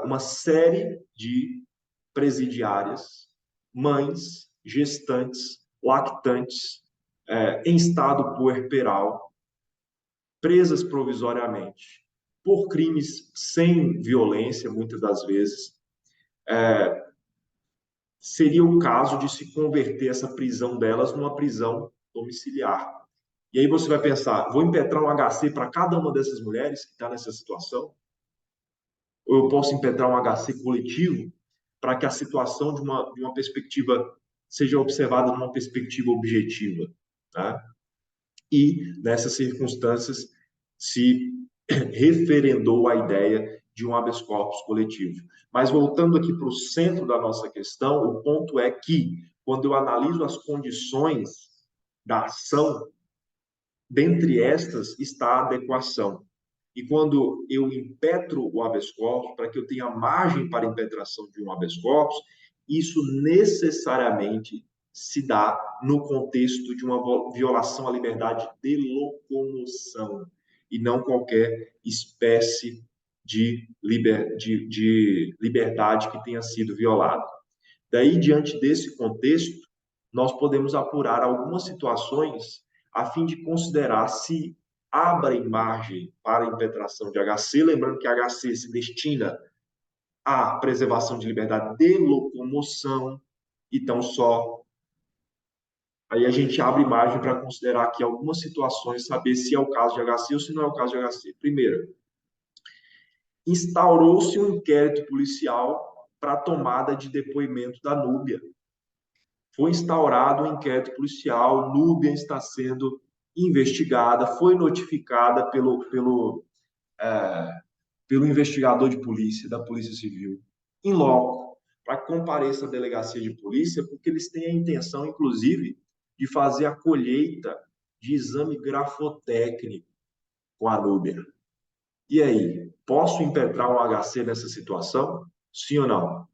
uma série de presidiárias, mães, gestantes, lactantes, em estado puerperal, presas provisoriamente, por crimes sem violência, muitas das vezes, seria o caso de se converter essa prisão delas numa prisão domiciliar. E aí você vai pensar, vou impetrar um HC para cada uma dessas mulheres que está nessa situação? Ou eu posso impetrar um HC coletivo para que a situação de uma perspectiva seja observada numa perspectiva objetiva, tá? E, nessas circunstâncias, se referendou a ideia de um habeas corpus coletivo. Mas, voltando aqui para o centro da nossa questão, o ponto é que, quando eu analiso as condições da ação, dentre estas está a adequação. E quando eu impetro o habeas corpus, para que eu tenha margem para a impetração de um habeas corpus, isso necessariamente se dá no contexto de uma violação à liberdade de locomoção e não qualquer espécie de liberdade que tenha sido violada. Daí, diante desse contexto, nós podemos apurar algumas situações a fim de considerar se abrem margem para a impetração de HC, lembrando que HC se destina à preservação de liberdade de locomoção, então só aí a gente abre margem para considerar aqui algumas situações, saber se é o caso de HC ou se não é o caso de HC. Primeiro, instaurou-se um inquérito policial para a tomada de depoimento da Núbia. Foi instaurado um inquérito policial, Núbia está sendo investigada, foi notificada pelo investigador de polícia, da Polícia Civil, em loco, para que compareça à delegacia de polícia, porque eles têm a intenção, inclusive, de fazer a colheita de exame grafotécnico com a Núbia. E aí, posso impetrar um HC nessa situação? Sim ou não?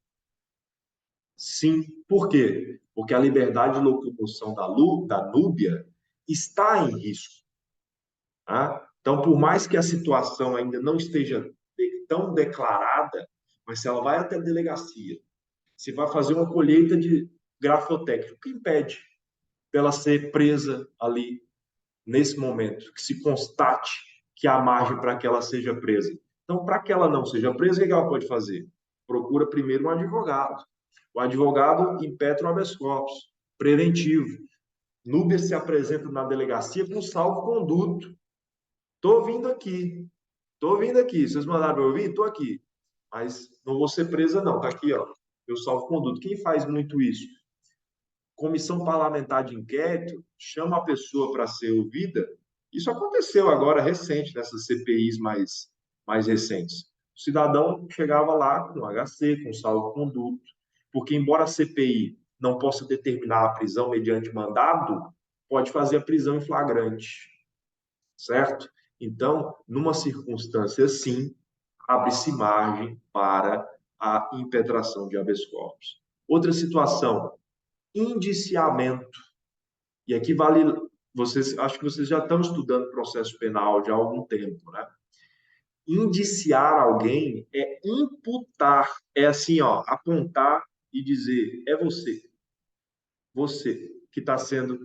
Sim. Por quê? Porque a liberdade de locomoção da Núbia está em risco. Tá? Então, por mais que a situação ainda não esteja tão declarada, mas se ela vai até a delegacia, se vai fazer uma colheita de grafotécnico, o que impede dela ser presa ali, nesse momento, que se constate que há margem para que ela seja presa? Então, para que ela não seja presa, o que ela pode fazer? Procura primeiro um advogado. O advogado impetra o habeas corpus preventivo. Núbia se apresenta na delegacia com salvo-conduto. Estou vindo aqui. Vocês mandaram eu vir? Estou aqui. mas não vou ser presa, não. Tá aqui, ó, meu salvo-conduto. Quem faz muito isso? Comissão parlamentar de inquérito chama a pessoa para ser ouvida. Isso aconteceu agora, recente, nessas CPIs mais recentes. O cidadão chegava lá com HC, com salvo-conduto, porque, embora a CPI não possa determinar a prisão mediante mandado, pode fazer a prisão em flagrante, certo? Então, numa circunstância assim, abre-se margem para a impetração de habeas corpus. Outra situação, indiciamento. E aqui vale, vocês, acho que vocês já estão estudando processo penal já há algum tempo, né? Indiciar alguém é imputar, é assim, ó, apontar e dizer, é você que está sendo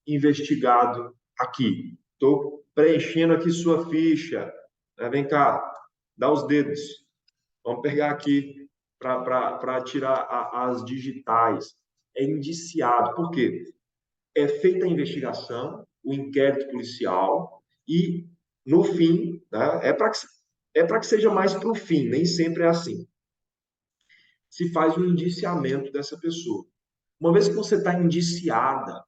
investigado aqui. Estou preenchendo aqui sua ficha. Vem cá, dá os dedos. Vamos pegar aqui para tirar as digitais. É indiciado. Por quê? É feita a investigação, o inquérito policial, e, no fim, né, é para que seja mais para o fim, nem sempre é assim. Se faz um indiciamento dessa pessoa. Uma vez que você está indiciado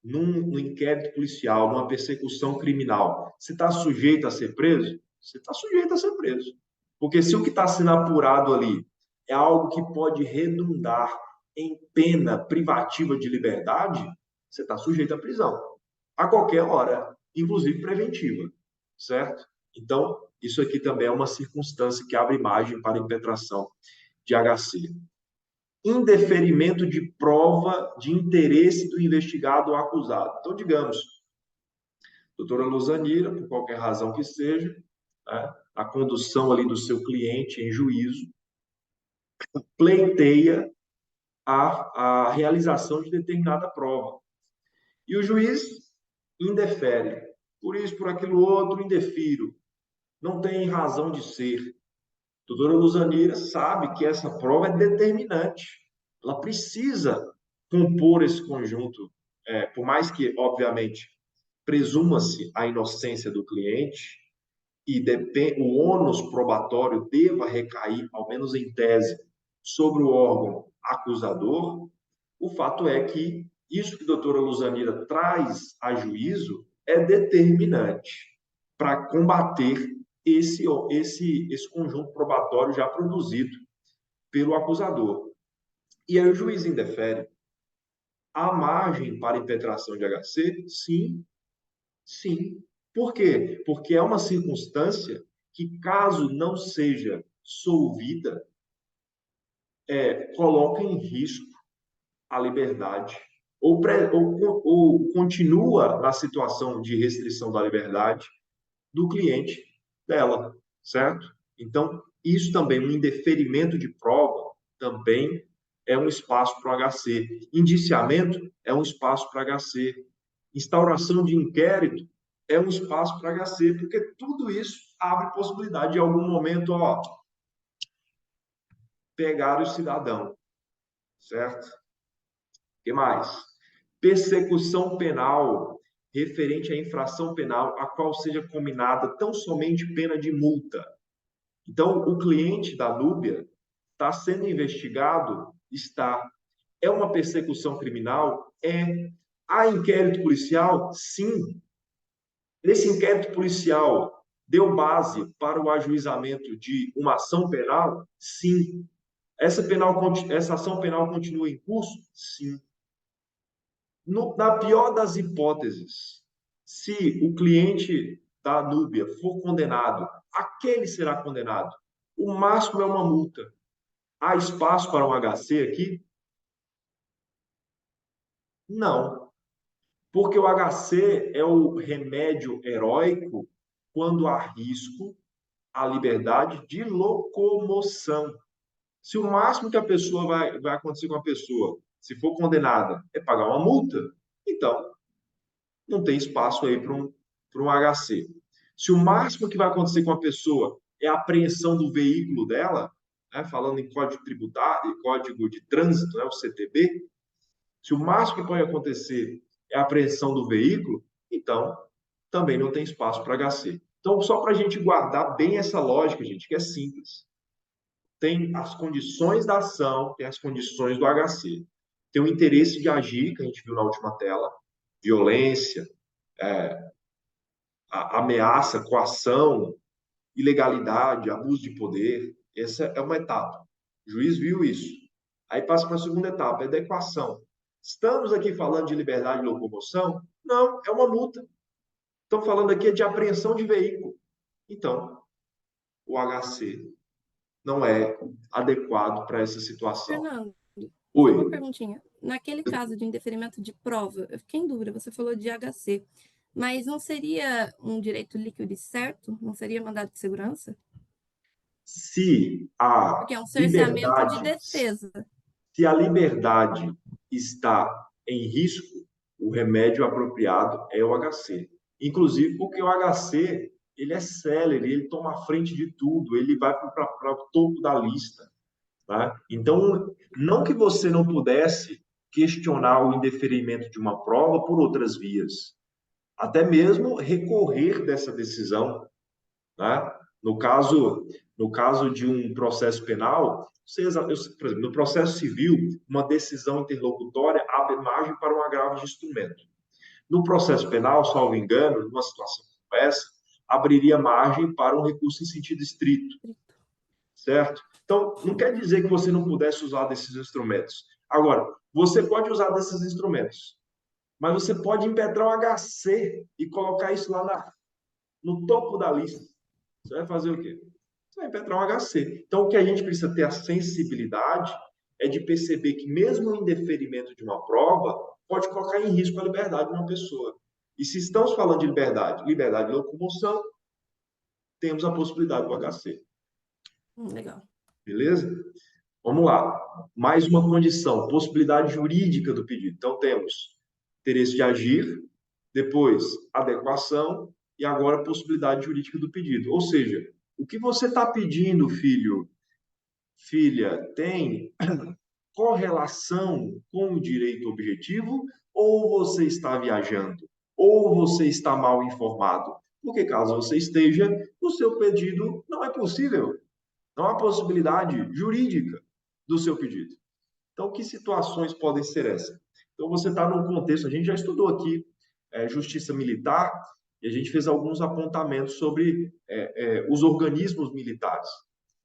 num inquérito policial, numa persecução criminal, você está sujeito a ser preso? Você está sujeito a ser preso. Porque se o que está sendo apurado ali é algo que pode redundar em pena privativa de liberdade, você está sujeito à prisão. A qualquer hora, inclusive preventiva, certo? Então, isso aqui também é uma circunstância que abre margem para impetração de HC. Indeferimento de prova de interesse do investigado ou acusado. Então, digamos, doutora Luzanira, por qualquer razão que seja, né, a condução ali do seu cliente em juízo, pleiteia a realização de determinada prova. E o juiz indefere. Por isso, por aquilo outro, indefiro. Não tem razão de ser. A doutora Luzanira sabe que essa prova é determinante. Ela precisa compor esse conjunto, por mais que, obviamente, presuma-se a inocência do cliente e o ônus probatório deva recair, ao menos em tese, sobre o órgão acusador, o fato é que isso que a doutora Luzanira traz a juízo é determinante para combater esse conjunto probatório já produzido pelo acusador. E aí o juiz indefere. Há margem para impetração de HC? Sim, sim. Por quê? Porque é uma circunstância que, caso não seja solvida, coloca em risco a liberdade ou continua na situação de restrição da liberdade do cliente dela, certo? Então, isso também, um indeferimento de prova, também é um espaço para o HC. Indiciamento é um espaço para HC. Instauração de inquérito é um espaço para HC, porque tudo isso abre possibilidade de, em algum momento, pegar o cidadão, certo? O que mais? Persecução penal referente à infração penal a qual seja combinada tão somente pena de multa. Então, o cliente da Núbia está sendo investigado? Está. É uma persecução criminal? É. Há inquérito policial? Sim. Esse inquérito policial deu base para o ajuizamento de uma ação penal? Sim. Essa ação penal continua em curso? Sim. Na pior das hipóteses, se o cliente da Núbia for condenado, aquele será condenado. O máximo é uma multa. Há espaço para um HC aqui? Não. Porque o HC é o remédio heróico quando há risco à liberdade de locomoção. Se o máximo que a pessoa vai acontecer com a pessoa, se for condenada, é pagar uma multa, então não tem espaço aí para um HC. Se o máximo que vai acontecer com a pessoa é a apreensão do veículo dela, né, falando em código tributário, código de trânsito, né, o CTB, se o máximo que pode acontecer é a apreensão do veículo, então também não tem espaço para HC. Então, só para a gente guardar bem essa lógica, gente, que é simples. Tem as condições da ação, tem as condições do HC. Tem o interesse de agir, que a gente viu na última tela, violência, ameaça, coação, ilegalidade, abuso de poder. Essa é uma etapa. O juiz viu isso. Aí passa para a segunda etapa, é da equação. Estamos aqui falando de liberdade de locomoção? Não, é uma multa. Estamos falando aqui de apreensão de veículo. Então, o HC não é adequado para essa situação. Fernando, Oi. só uma perguntinha. Naquele caso de indeferimento de prova, eu fiquei em dúvida, você falou de HC, mas não seria um direito líquido e certo? Não seria mandado de segurança? Se a Porque é um cerceamento de liberdade, defesa. se a liberdade está em risco, o remédio apropriado é o HC. Inclusive porque o HC, ele é célere, ele toma a frente de tudo, ele vai para o topo da lista. Tá? Então, não que você não pudesse questionar o indeferimento de uma prova por outras vias, até mesmo recorrer dessa decisão, tá? No caso de um processo penal, por exemplo, no processo civil, uma decisão interlocutória abre margem para um agravo de instrumento. No processo penal, salvo engano, numa situação como essa, abriria margem para um recurso em sentido estrito, certo? Então, não quer dizer que você não pudesse usar desses instrumentos. Agora, você pode usar desses instrumentos, mas você pode impetrar o HC e colocar isso lá no topo da lista. Você vai fazer o quê? Você vai impetrar um HC. Então, o que a gente precisa ter a sensibilidade é de perceber que mesmo o indeferimento de uma prova pode colocar em risco a liberdade de uma pessoa. E se estamos falando de liberdade de locomoção, temos a possibilidade do HC. Legal. Beleza? Vamos lá. Mais uma condição, possibilidade jurídica do pedido. Então, temos interesse de agir, depois adequação e agora possibilidade jurídica do pedido. Ou seja, o que você está pedindo, filho, filha, tem correlação com o direito objetivo ou você está viajando? Ou você está mal informado? Porque caso você esteja, o seu pedido não é possível. Não há possibilidade jurídica do seu pedido. Então, que situações podem ser essas? Então, você está num contexto, a gente já estudou aqui justiça militar e a gente fez alguns apontamentos sobre os organismos militares.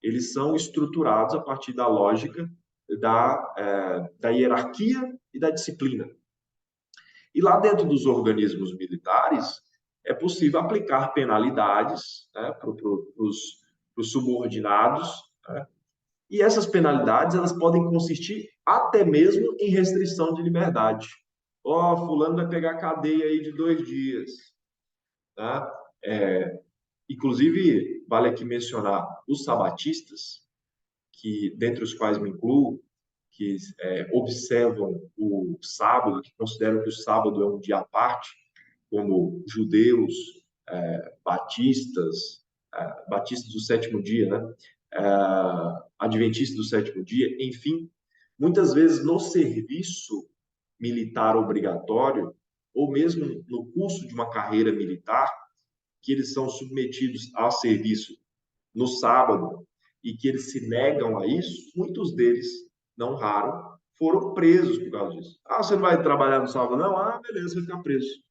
Eles são estruturados a partir da lógica da hierarquia e da disciplina. E lá dentro dos organismos militares, é possível aplicar penalidades, né, para os subordinados, né? E essas penalidades elas podem consistir até mesmo em restrição de liberdade. Fulano vai pegar cadeia aí de 2 dias. Tá? Inclusive, vale aqui mencionar os sabatistas, que dentre os quais me incluo, que observam o sábado, que consideram que o sábado é um dia à parte, como judeus, batistas do sétimo dia, né? Adventistas do sétimo dia, enfim, muitas vezes no serviço militar obrigatório, ou mesmo no curso de uma carreira militar, que eles são submetidos a serviço no sábado e que eles se negam a isso, muitos deles, não raro, foram presos por causa disso. Você não vai trabalhar no sábado, não? Beleza, você vai ficar preso.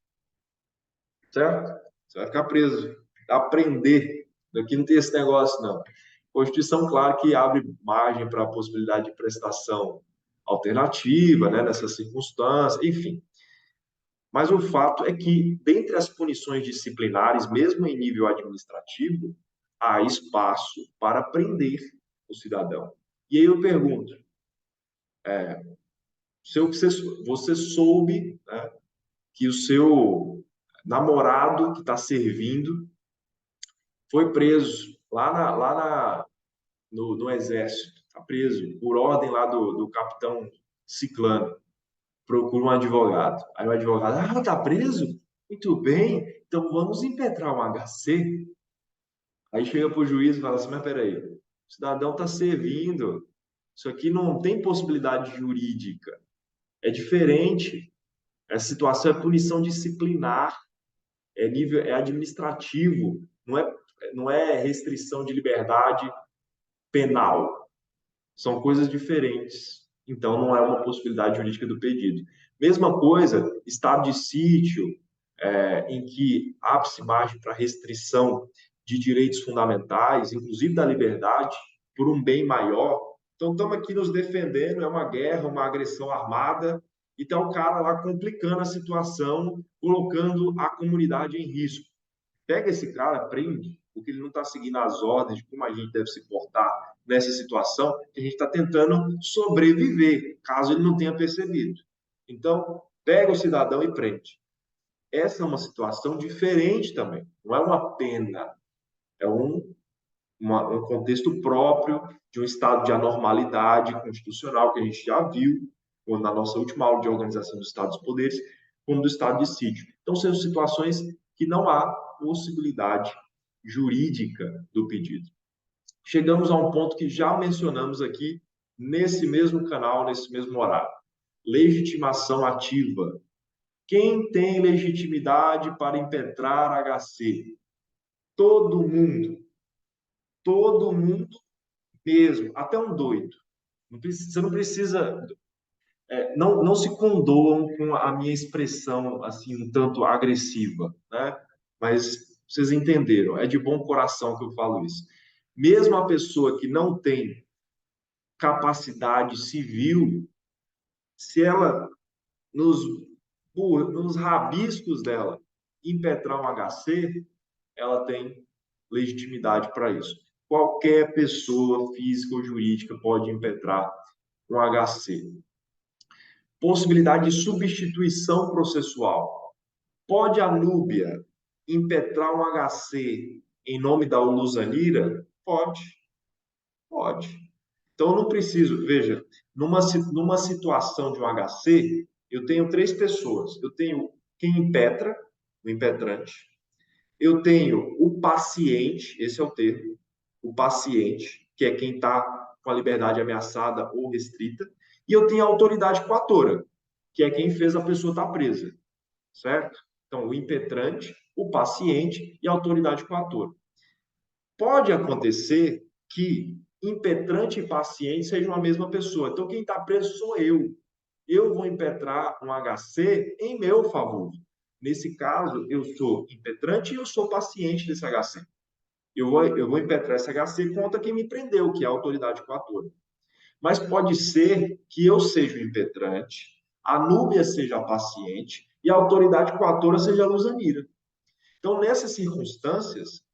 Certo? Você vai ficar preso. Aprender. Aqui não tem esse negócio, não. Constituição, claro, que abre margem para a possibilidade de prestação alternativa, né, nessas circunstâncias, enfim. Mas o fato é que, dentre as punições disciplinares, mesmo em nível administrativo, há espaço para prender o cidadão. E aí eu pergunto, você soube, né, que o seu namorado que está servindo foi preso no exército, está preso por ordem lá do capitão Ciclano. Procura um advogado. Aí o advogado, tá preso? Muito bem, então vamos impetrar um HC. Aí chega para o juiz e fala assim, mas peraí, o cidadão está servindo, isso aqui não tem possibilidade jurídica, é diferente, a situação é punição disciplinar, é administrativo, não é restrição de liberdade penal. São coisas diferentes. Então, não é uma possibilidade jurídica do pedido. Mesma coisa, estado de sítio, em que abre-se margem para restrição de direitos fundamentais, inclusive da liberdade, por um bem maior. Então, estamos aqui nos defendendo, é uma guerra, uma agressão armada, e está o cara lá complicando a situação, colocando a comunidade em risco. Pega esse cara, prende, porque ele não está seguindo as ordens de como a gente deve se portar nessa situação, que a gente está tentando sobreviver, caso ele não tenha percebido. Então, pega o cidadão e prende. Essa é uma situação diferente também. Não é uma pena, é um contexto próprio de um estado de anormalidade constitucional que a gente já viu na nossa última aula de organização dos Estados Poderes, como do estado de sítio. Então, são situações que não há possibilidade jurídica do pedido. Chegamos a um ponto que já mencionamos aqui nesse mesmo canal, nesse mesmo horário. Legitimação ativa. Quem tem legitimidade para impetrar HC? Todo mundo. Todo mundo mesmo, até um doido. Você não precisa... não se condoam com a minha expressão assim um tanto agressiva, né? Mas vocês entenderam, é de bom coração que eu falo isso. Mesmo a pessoa que não tem capacidade civil, se ela nos rabiscos dela impetrar um HC, ela tem legitimidade para isso. Qualquer pessoa física ou jurídica pode impetrar um HC. Possibilidade de substituição processual. Pode a núbia impetrar um HC em nome da Ulusanira? Pode. Pode. Então, eu não preciso... Veja, numa situação de um HC, eu tenho 3 pessoas. Eu tenho quem impetra, o impetrante. Eu tenho o paciente, esse é o termo, o paciente, que é quem está com a liberdade ameaçada ou restrita. E eu tenho a autoridade coatora, que é quem fez a pessoa estar presa, certo? Então, o impetrante, o paciente e a autoridade coatora. Pode acontecer que impetrante e paciente sejam a mesma pessoa. Então, quem está preso sou eu. Eu vou impetrar um HC em meu favor. Nesse caso, eu sou impetrante e eu sou paciente desse HC. Eu vou impetrar esse HC contra quem me prendeu, que é a autoridade coatora. Mas pode ser que eu seja o impetrante, a núbia seja a paciente e a autoridade coatora seja a Ulusanira. Então, nessas circunstâncias,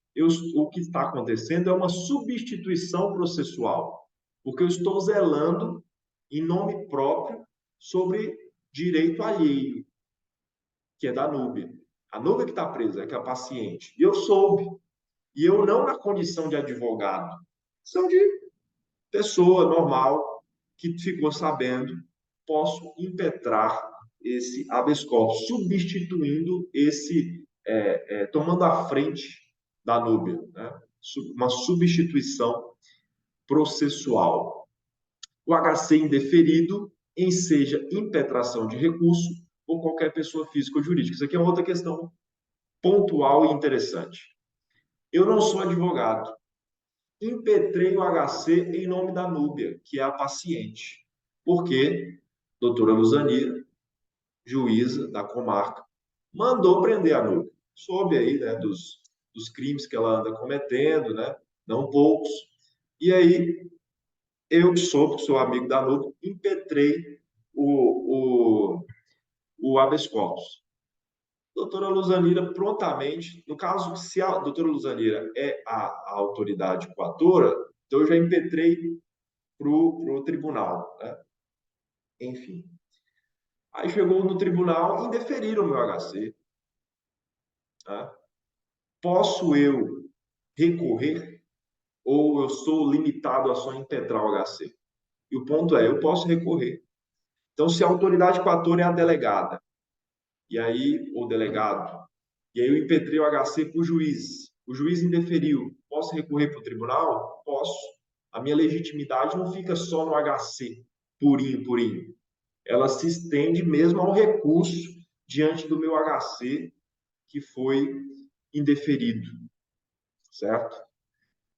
o que está acontecendo é uma substituição processual, porque eu estou zelando em nome próprio sobre direito alheio, que é da núbia. A núbia que está presa, que é a paciente. E eu soube. E eu não na condição de advogado, são de pessoa normal que ficou sabendo, posso impetrar esse habeas corpus, substituindo esse, tomando a frente da núbia, né? Uma substituição processual. O HC indeferido enseja impetração de recurso por qualquer pessoa física ou jurídica. Isso aqui é outra questão pontual e interessante. Eu não sou advogado. Impetrei o HC em nome da núbia, que é a paciente. Porque a doutora Ulusanira, juíza da comarca, mandou prender a núbia. Soube aí, né, dos crimes que ela anda cometendo, né? Não poucos. E aí, eu que sou amigo da núbia, impetrei o habeas corpus. Doutora Ulusanira prontamente, no caso, se a doutora Ulusanira é a autoridade coatora, então eu já impetrei para o tribunal, né? Enfim. Aí chegou no tribunal e indeferiram o meu HC. Tá? Posso eu recorrer ou eu sou limitado a só impetrar o HC? E o ponto é, eu posso recorrer. Então, se a autoridade coatora é a delegada, e aí, o delegado, e aí eu impetrei o HC para o juiz indeferiu, posso recorrer para o tribunal? Posso. A minha legitimidade não fica só no HC, purinho. Ela se estende mesmo ao recurso diante do meu HC que foi indeferido. certo? O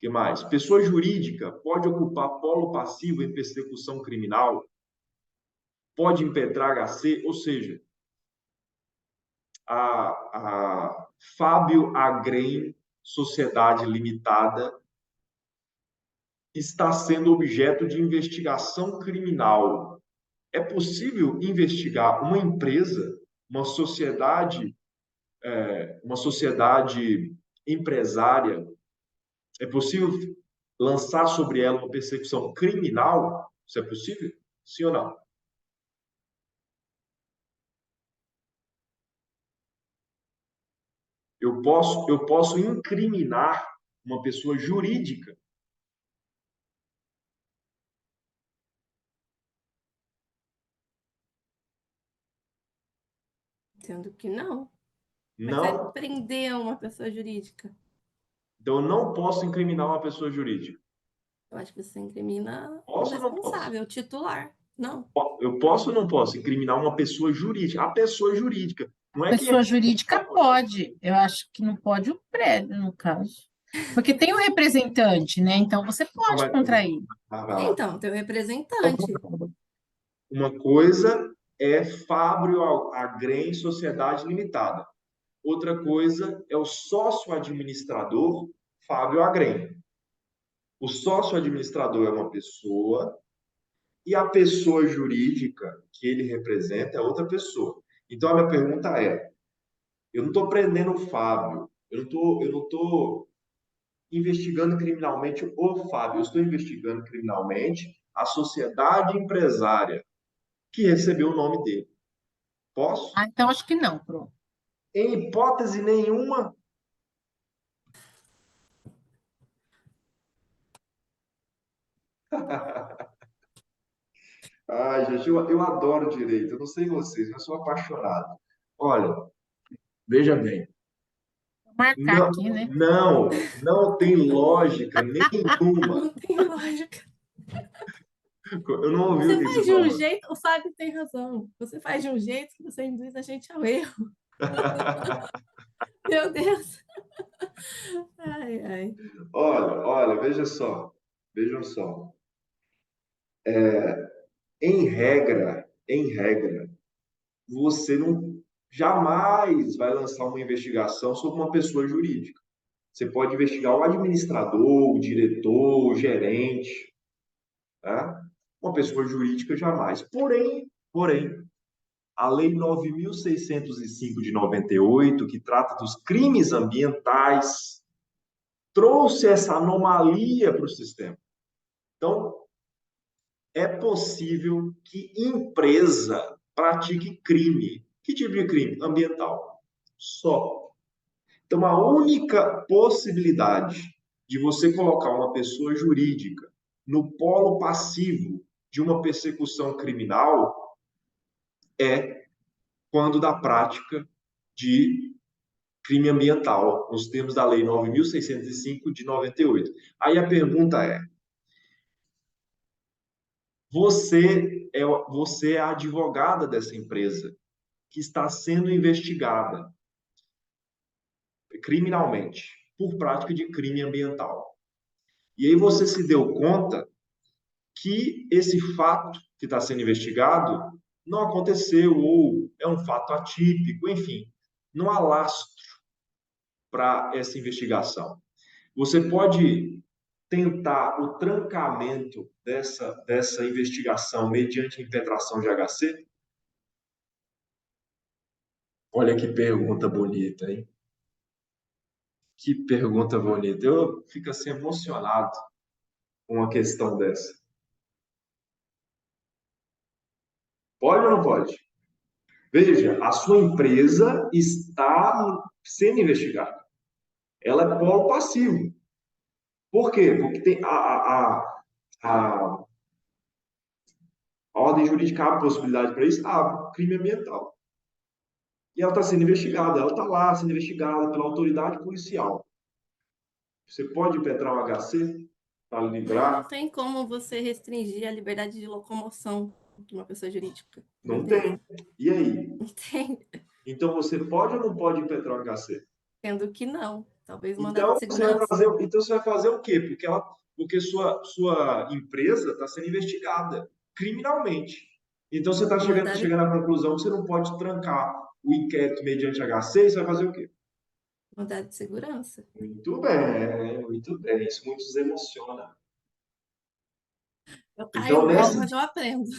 que mais? Pessoa jurídica pode ocupar polo passivo em persecução criminal, pode impetrar HC, ou seja, a Fábio Agrem Sociedade Limitada está sendo objeto de investigação criminal. É possível investigar uma empresa, uma sociedade empresária, é possível lançar sobre ela uma persecução criminal? Isso é possível? Sim ou não? Eu posso incriminar uma pessoa jurídica. Sendo que não. Mas Não? é prender uma pessoa jurídica. Então, eu não posso incriminar uma pessoa jurídica. Eu acho que você incrimina o Posso ou não posso? responsável, o titular. Não. Eu posso ou não posso incriminar uma pessoa jurídica? A pessoa jurídica. Não é quem Pessoa jurídica pode, eu acho que não pode o prédio, no caso. Porque tem o representante, né? Então você pode contrair. Então, tem o representante. Uma coisa é Fábio Agrem Sociedade Limitada. Outra coisa é o sócio administrador Fábio Agrem. O sócio administrador é uma pessoa e a pessoa jurídica que ele representa é outra pessoa. Então a minha pergunta é: eu não estou prendendo o Fábio, eu não tô investigando criminalmente o Fábio, eu estou investigando criminalmente a sociedade empresária que recebeu o nome dele. Posso? Ah, então acho que não, pronto. Em hipótese nenhuma. Ai, gente, eu adoro direito. Eu não sei vocês, eu sou apaixonado. Olha, veja bem. Vou marcar Não, aqui, né? não tem lógica nenhuma. Não tem lógica. Eu não ouvi o Você que faz você de um falou. jeito, o Fábio tem razão. Você faz de um jeito que você induz a gente ao erro. Meu Deus. Ai, ai. Olha, veja só. Vejam só. Em regra, você não jamais vai lançar uma investigação sobre uma pessoa jurídica. Você pode investigar o administrador, o diretor, o gerente, tá? Uma pessoa jurídica jamais. Porém, a Lei 9.605 de 98, que trata dos crimes ambientais, trouxe essa anomalia para o sistema. Então, é possível que empresa pratique crime. Que tipo de crime? Ambiental. Só. Então, a única possibilidade de você colocar uma pessoa jurídica no polo passivo de uma persecução criminal é quando da prática de crime ambiental, nos termos da Lei 9.605 de 98. Aí a pergunta é: você é a advogada dessa empresa que está sendo investigada criminalmente por prática de crime ambiental. E aí você se deu conta que esse fato que está sendo investigado não aconteceu ou é um fato atípico, enfim, não há lastro para essa investigação. Você pode tentar o trancamento dessa investigação mediante impetração de HC? Olha que pergunta bonita, hein? Que pergunta bonita. Eu fico assim emocionado com uma questão dessa. Pode ou não pode? Veja, a sua empresa está sendo investigada. Ela é polo passivo. Por quê? Porque tem a ordem jurídica abre possibilidade para isso? Abre, crime ambiental. E ela está sendo investigada, ela está lá sendo investigada pela autoridade policial. Você pode impetrar um HC para Não livrar? tem como você restringir a liberdade de locomoção de uma pessoa jurídica. Não tem. E aí? Não tem. Então você pode ou não pode impetrar um HC? Sendo que não. Talvez o mandado Então, de segurança. você vai fazer o quê? Porque sua empresa está sendo investigada criminalmente. Então, você está Mandado, chegando à conclusão que você não pode trancar o inquérito mediante HC, você vai fazer o quê? mandado de segurança. Muito bem, muito bem. Isso muitos emociona. Eu Então, caio mal, mas eu aprendo.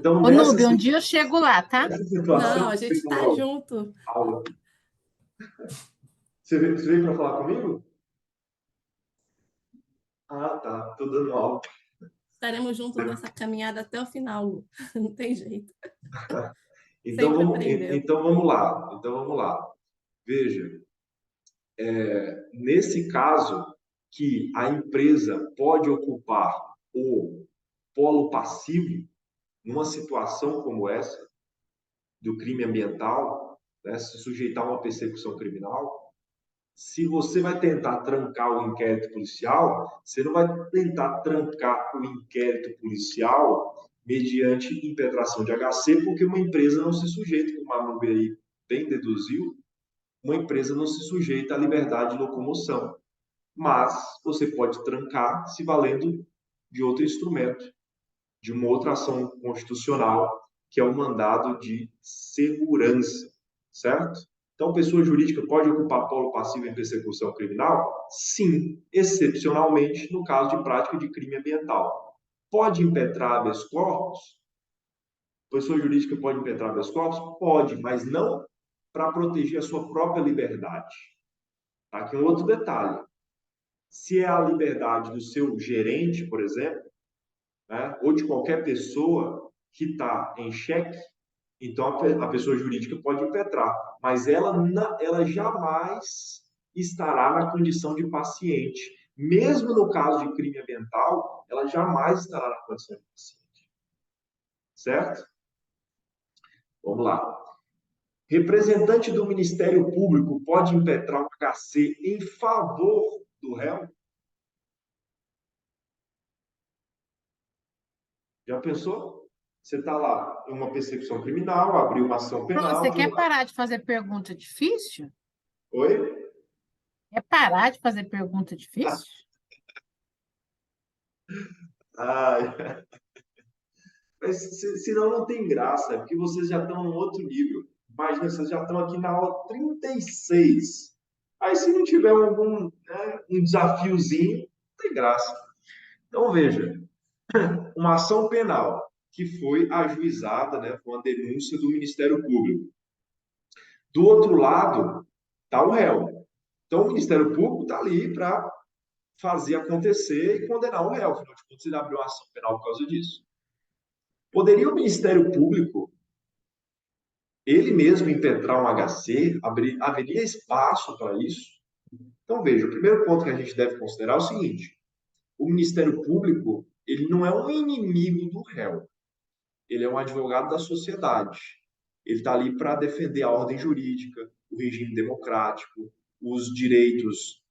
Ô, Nubia, um dia eu chego lá, tá? nessa Não, situação, a você gente tem tá uma junto. aula. Você veio para falar comigo? Ah, tá. Estou dando aula. Estaremos juntos nessa caminhada até o final, Lu. Não tem jeito. Então Sempre vamos, aprendendo. então vamos lá. Então vamos lá. Veja, nesse caso que a empresa pode ocupar o polo passivo, numa situação como essa, do crime ambiental, né, se sujeitar a uma persecução criminal, se você vai tentar trancar o inquérito policial, você não vai tentar trancar o inquérito policial mediante impetração de HC, porque uma empresa não se sujeita, como a Nubia aí bem deduziu, uma empresa não se sujeita à liberdade de locomoção. Mas você pode trancar se valendo de outro instrumento, de uma outra ação constitucional, que é o mandado de segurança, certo? Então, pessoa jurídica pode ocupar polo passivo em persecução criminal? Sim, excepcionalmente no caso de prática de crime ambiental. Pode impetrar habeas corpus? Pessoa jurídica pode impetrar habeas corpus? Pode, mas não para proteger a sua própria liberdade. Tá aqui um outro detalhe. Se é a liberdade do seu gerente, por exemplo, né, ou de qualquer pessoa que está em xeque, então a pessoa jurídica pode impetrar, mas ela jamais estará na condição de paciente. Mesmo no caso de crime ambiental, ela jamais estará na condição de paciente. Certo? Vamos lá. Representante do Ministério Público pode impetrar um HC em favor do réu? Já pensou? Você está lá em uma persecução criminal, abriu uma ação Bruno, penal, você tudo quer mais. parar de fazer pergunta difícil? Oi? Quer parar de fazer pergunta difícil? Ai, mas senão não tem graça, porque vocês já estão num outro nível. Imagina, vocês já estão aqui na aula 36. Aí, se não tiver algum, né, um desafiozinho, não tem graça. Então, veja, uma ação penal que foi ajuizada, né, com a denúncia do Ministério Público. Do outro lado, está o réu. Então, o Ministério Público está ali para fazer acontecer e condenar o réu. Afinal de contas, ele abriu uma ação penal por causa disso. Poderia o Ministério Público, ele mesmo impetrar um HC? Haveria espaço para isso? Então, veja, o primeiro ponto que a gente deve considerar é o seguinte: o Ministério Público, ele não é um inimigo do réu, ele é um advogado da sociedade. Ele está ali para defender a ordem jurídica, o regime democrático, os direitos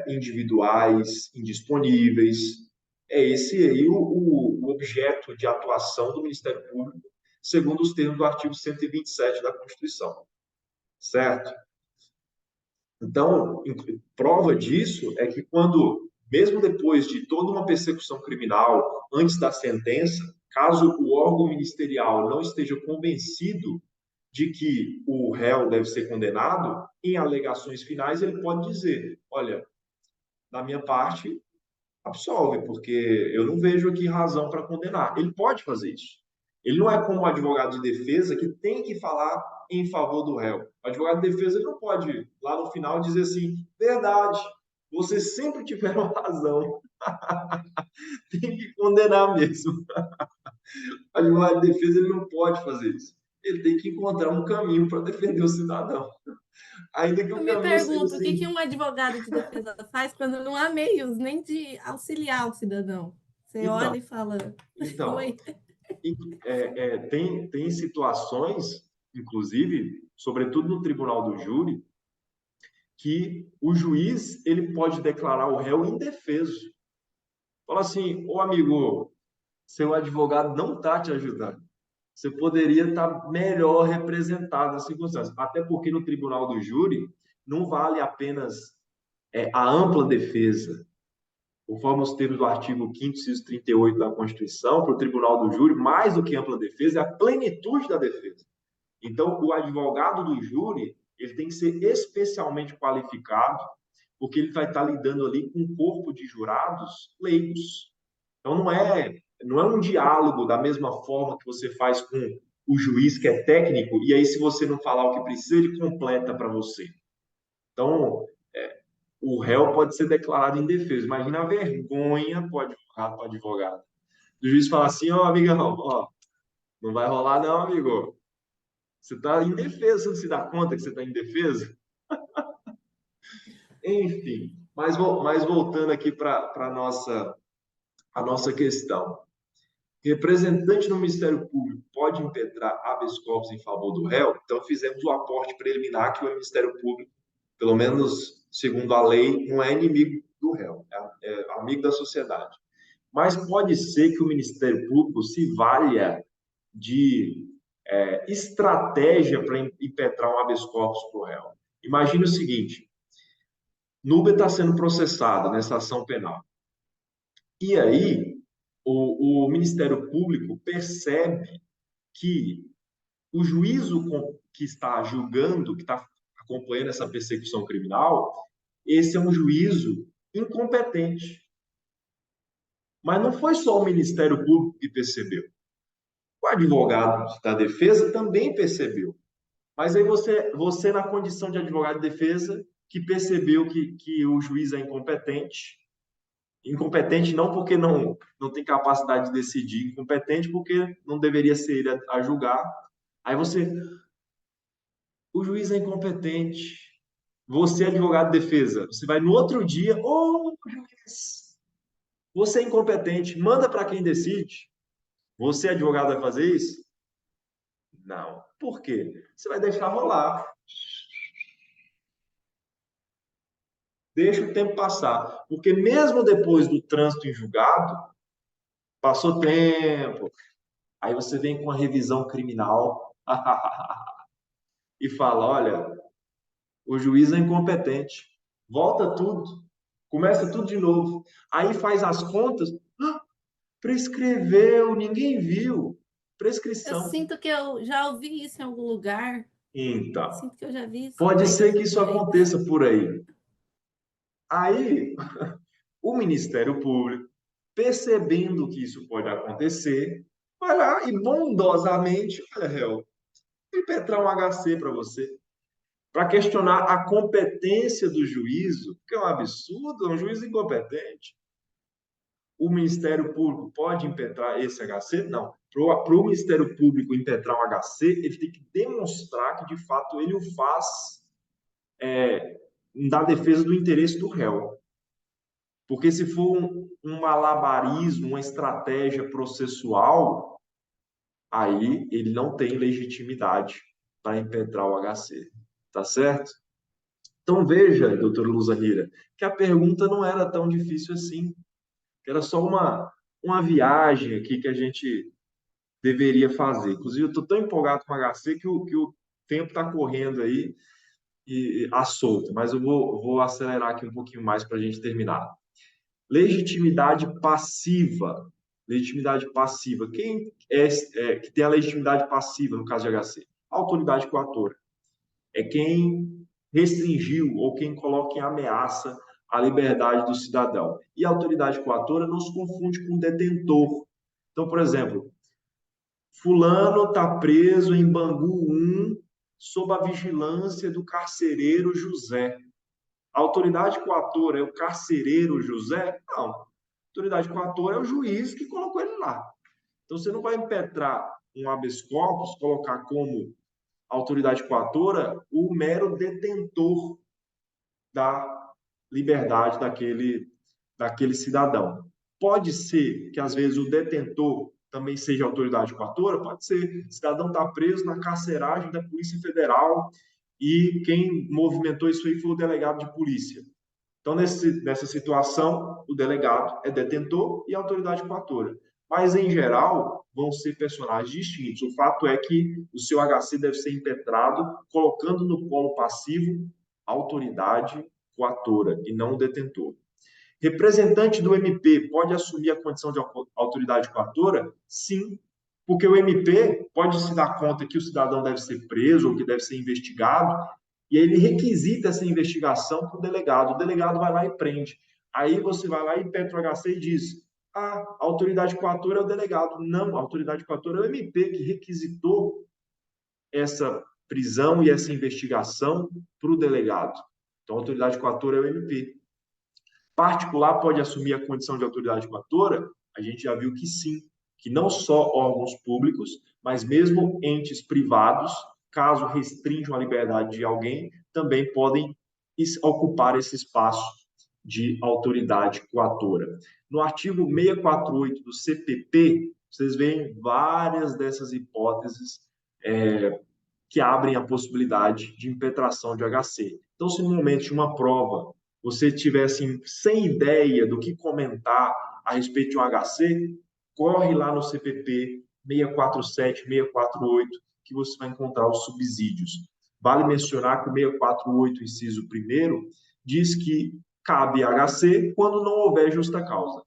individuais, indisponíveis. É esse aí o objeto de atuação do Ministério Público, segundo os termos do artigo 127 da Constituição. Certo? Então, prova disso é que quando, mesmo depois de toda uma persecução criminal, antes da sentença, caso o órgão ministerial não esteja convencido de que o réu deve ser condenado, em alegações finais ele pode dizer: olha, da minha parte, absolve, porque eu não vejo aqui razão para condenar. Ele pode fazer isso. Ele não é como o advogado de defesa que tem que falar em favor do réu. O advogado de defesa ele não pode, lá no final, dizer assim: verdade, vocês sempre tiveram razão. Tem que condenar mesmo. O advogado de defesa ele não pode fazer isso. Ele tem que encontrar um caminho para defender o cidadão. Ainda que Eu o me caminho seja pergunto, o que assim. que um advogado de defesa faz quando não há meios nem de auxiliar o cidadão? Você Então, olha e fala, então oi. tem situações, inclusive, sobretudo no tribunal do júri, que o juiz ele pode declarar o réu indefeso. Fala assim: ô amigo, seu advogado não está te ajudando. Você poderia estar melhor representado nas circunstâncias. Até porque no tribunal do júri, não vale apenas a ampla defesa, conforme os termos do artigo 5º, inciso 38 da Constituição, para o tribunal do júri, mais do que ampla defesa, é a plenitude da defesa. Então, o advogado do júri, ele tem que ser especialmente qualificado, porque ele vai estar lidando ali com um corpo de jurados leigos. Então, não é um diálogo da mesma forma que você faz com o juiz, que é técnico, e aí, se você não falar o que precisa, ele completa para você. Então, o réu pode ser declarado indefeso. Imagina a vergonha para o advogado. O juiz fala assim, ó, amigão, ó, não vai rolar não, amigo. Você está indefeso, você não se dá conta que você está indefeso? Enfim, mas voltando aqui para a nossa questão. Representante do Ministério Público pode impetrar habeas corpus em favor do réu? Então, fizemos o aporte preliminar que o Ministério Público, pelo menos segundo a lei, não é inimigo do réu, é amigo da sociedade. Mas pode ser que o Ministério Público se valha de estratégia para impetrar um habeas corpus para o réu. Imagine o seguinte, Núbia está sendo processada nessa ação penal. E aí, o Ministério Público percebe que o juízo que está julgando, que está acompanhando essa persecução criminal, esse é um juízo incompetente. Mas não foi só o Ministério Público que percebeu. O advogado da defesa também percebeu. Mas aí você na condição de advogado de defesa, que percebeu que o juiz é incompetente, incompetente não porque não tem capacidade de decidir, incompetente porque não deveria ser ele a julgar. Aí o juiz é incompetente. Você, advogado de defesa, você vai no outro dia, juiz, você é incompetente, manda para quem decide. Você, advogado, vai fazer isso? Não. Por quê? Você vai deixar rolar. Deixa o tempo passar. Porque mesmo depois do trânsito em julgado, passou tempo. Aí você vem com a revisão criminal e fala, olha, o juiz é incompetente. Volta tudo. Começa tudo de novo. Aí faz as contas. Prescreveu, ninguém viu. Prescrição. Eu sinto que eu já ouvi isso em algum lugar. Então, Sinto que eu já vi isso. pode ser que isso aconteça por aí. Aí, o Ministério Público, percebendo que isso pode acontecer, vai lá e bondosamente, olha, réu, impetrar um HC para você, para questionar a competência do juízo, que é um absurdo, é um juiz incompetente. O Ministério Público pode impetrar esse HC? Não. Para o Ministério Público impetrar um HC, ele tem que demonstrar que, de fato, ele o faz na defesa do interesse do réu. Porque se for um malabarismo, uma estratégia processual, aí ele não tem legitimidade para impetrar o HC. Tá certo? Então veja, doutora Luzanira, que a pergunta não era tão difícil assim. Era só uma viagem aqui que a gente deveria fazer. Inclusive, eu estou tão empolgado com o HC que o tempo está correndo aí e à solta, mas eu vou acelerar aqui um pouquinho mais para a gente terminar. Legitimidade passiva. Legitimidade passiva. Quem que tem a legitimidade passiva no caso de HC? A autoridade coatora. É quem restringiu ou quem coloca em ameaça a liberdade do cidadão. E a autoridade coatora não se confunde com o detentor. Então, por exemplo, fulano está preso em Bangu 1 sob a vigilância do carcereiro José. A autoridade coatora é o carcereiro José? Não. A autoridade coatora é o juiz que colocou ele lá. Então, você não vai impetrar um habeas corpus, colocar como autoridade coatora o mero detentor da liberdade daquele cidadão. Pode ser que, às vezes, o detentor também seja autoridade coatora? Pode ser. O cidadão está preso na carceragem da Polícia Federal e quem movimentou isso aí foi o delegado de polícia. Então, nessa situação, o delegado é detentor e a autoridade coatora. Mas, em geral, vão ser personagens distintos. O fato é que o seu HC deve ser impetrado colocando no polo passivo autoridade coatora e não o detentor. Representante do MP pode assumir a condição de autoridade coatora? Sim, porque o MP pode se dar conta que o cidadão deve ser preso ou que deve ser investigado, e ele requisita essa investigação para o delegado. O delegado vai lá e prende. Aí você vai lá e pede para o HC e diz: a autoridade coatora é o delegado. Não, a autoridade coatora é o MP que requisitou essa prisão e essa investigação para o delegado. Então, a autoridade coatora é o MP. Particular pode assumir a condição de autoridade coatora? A gente já viu que sim, que não só órgãos públicos, mas mesmo entes privados, caso restringam a liberdade de alguém, também podem ocupar esse espaço de autoridade coatora. No artigo 648 do CPP, vocês veem várias dessas hipóteses que abrem a possibilidade de impetração de HC. Então, se no momento de uma prova você tivesse assim, sem ideia do que comentar a respeito de um HC, corre lá no CPP 647, 648, que você vai encontrar os subsídios. Vale mencionar que o 648, inciso 1º, diz que cabe HC quando não houver justa causa,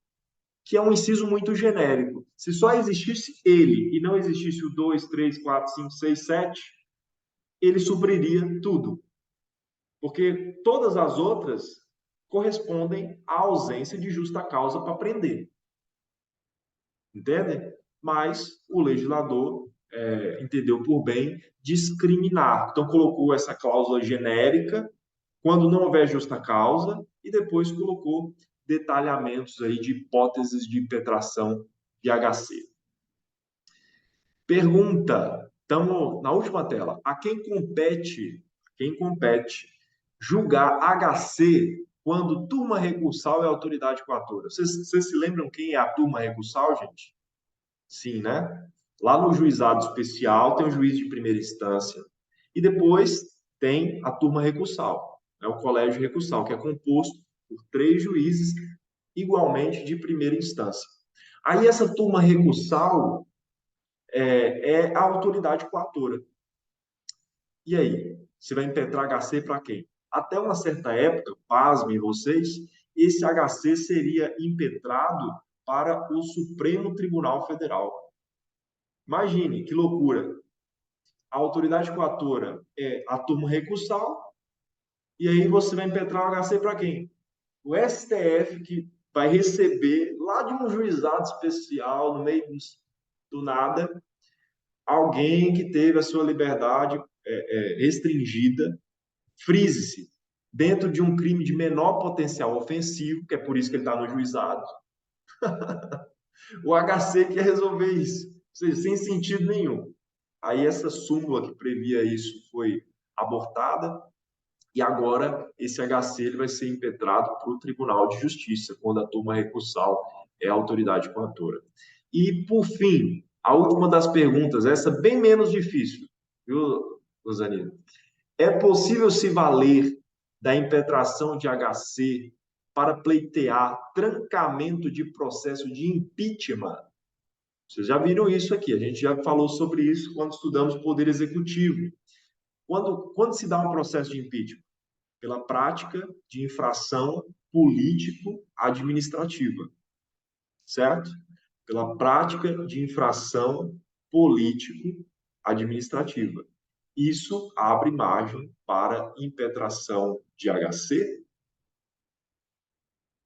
que é um inciso muito genérico. Se só existisse ele e não existisse o 2, 3, 4, 5, 6, 7, ele supriria tudo. Porque todas as outras correspondem à ausência de justa causa para prender. Entende? Mas o legislador entendeu por bem discriminar. Então, colocou essa cláusula genérica quando não houver justa causa e depois colocou detalhamentos aí de hipóteses de impetração de HC. Pergunta, estamos na última tela. A quem compete julgar HC quando turma recursal é autoridade coatora? Vocês se lembram quem é a turma recursal, gente? Sim, né? Lá no juizado especial tem o juiz de primeira instância e depois tem a turma recursal, né? O colégio recursal, que é composto por 3 juízes igualmente de primeira instância. Aí essa turma recursal é a autoridade coatora. E aí? Você vai impetrar HC para quem? Até uma certa época, pasmem vocês, esse HC seria impetrado para o Supremo Tribunal Federal. Imagine, que loucura. A autoridade coatora é a turma recursal, e aí você vai impetrar o HC para quem? O STF, que vai receber, lá de um juizado especial, no meio do nada, alguém que teve a sua liberdade restringida, frise-se, dentro de um crime de menor potencial ofensivo, que é por isso que ele está no juizado. O HC quer resolver isso, ou seja, sem sentido nenhum. Aí essa súmula que previa isso foi abortada, e agora esse HC ele vai ser impetrado para o Tribunal de Justiça, quando a turma recursal é a autoridade coatora. E, por fim, a última das perguntas, essa bem menos difícil, viu, Rosanina? É possível se valer da impetração de HC para pleitear trancamento de processo de impeachment? Vocês já viram isso aqui, a gente já falou sobre isso quando estudamos Poder Executivo. Quando se dá um processo de impeachment? Pela prática de infração político-administrativa, certo? Pela prática de infração político-administrativa. Isso abre margem para impetração de HC.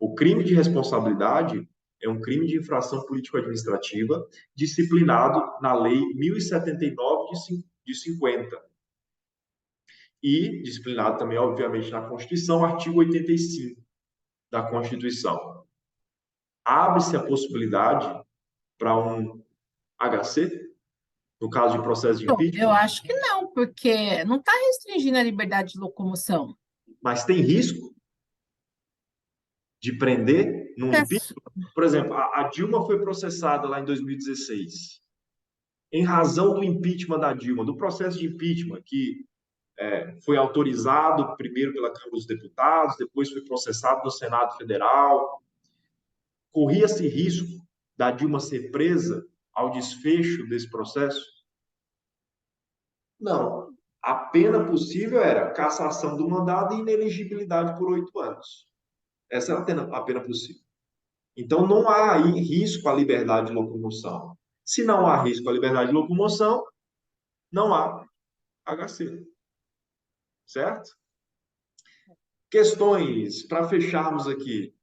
O crime de responsabilidade é um crime de infração político-administrativa disciplinado na Lei 1079 de 50. E disciplinado também, obviamente, na Constituição, artigo 85 da Constituição. Abre-se a possibilidade para um HC, no caso de processo de impeachment? Eu acho que não, porque não está restringindo a liberdade de locomoção. Mas tem risco de prender num impeachment? Por exemplo, a Dilma foi processada lá em 2016. Em razão do impeachment da Dilma, do processo de impeachment, que foi autorizado primeiro pela Câmara dos Deputados, depois foi processado no Senado Federal. Corria-se risco da Dilma ser presa ao desfecho desse processo? Não. A pena possível era cassação do mandado e inelegibilidade por 8 anos. Essa é a pena possível. Então, não há aí risco à liberdade de locomoção. Se não há risco à liberdade de locomoção, não há HC. Certo? Questões para fecharmos aqui.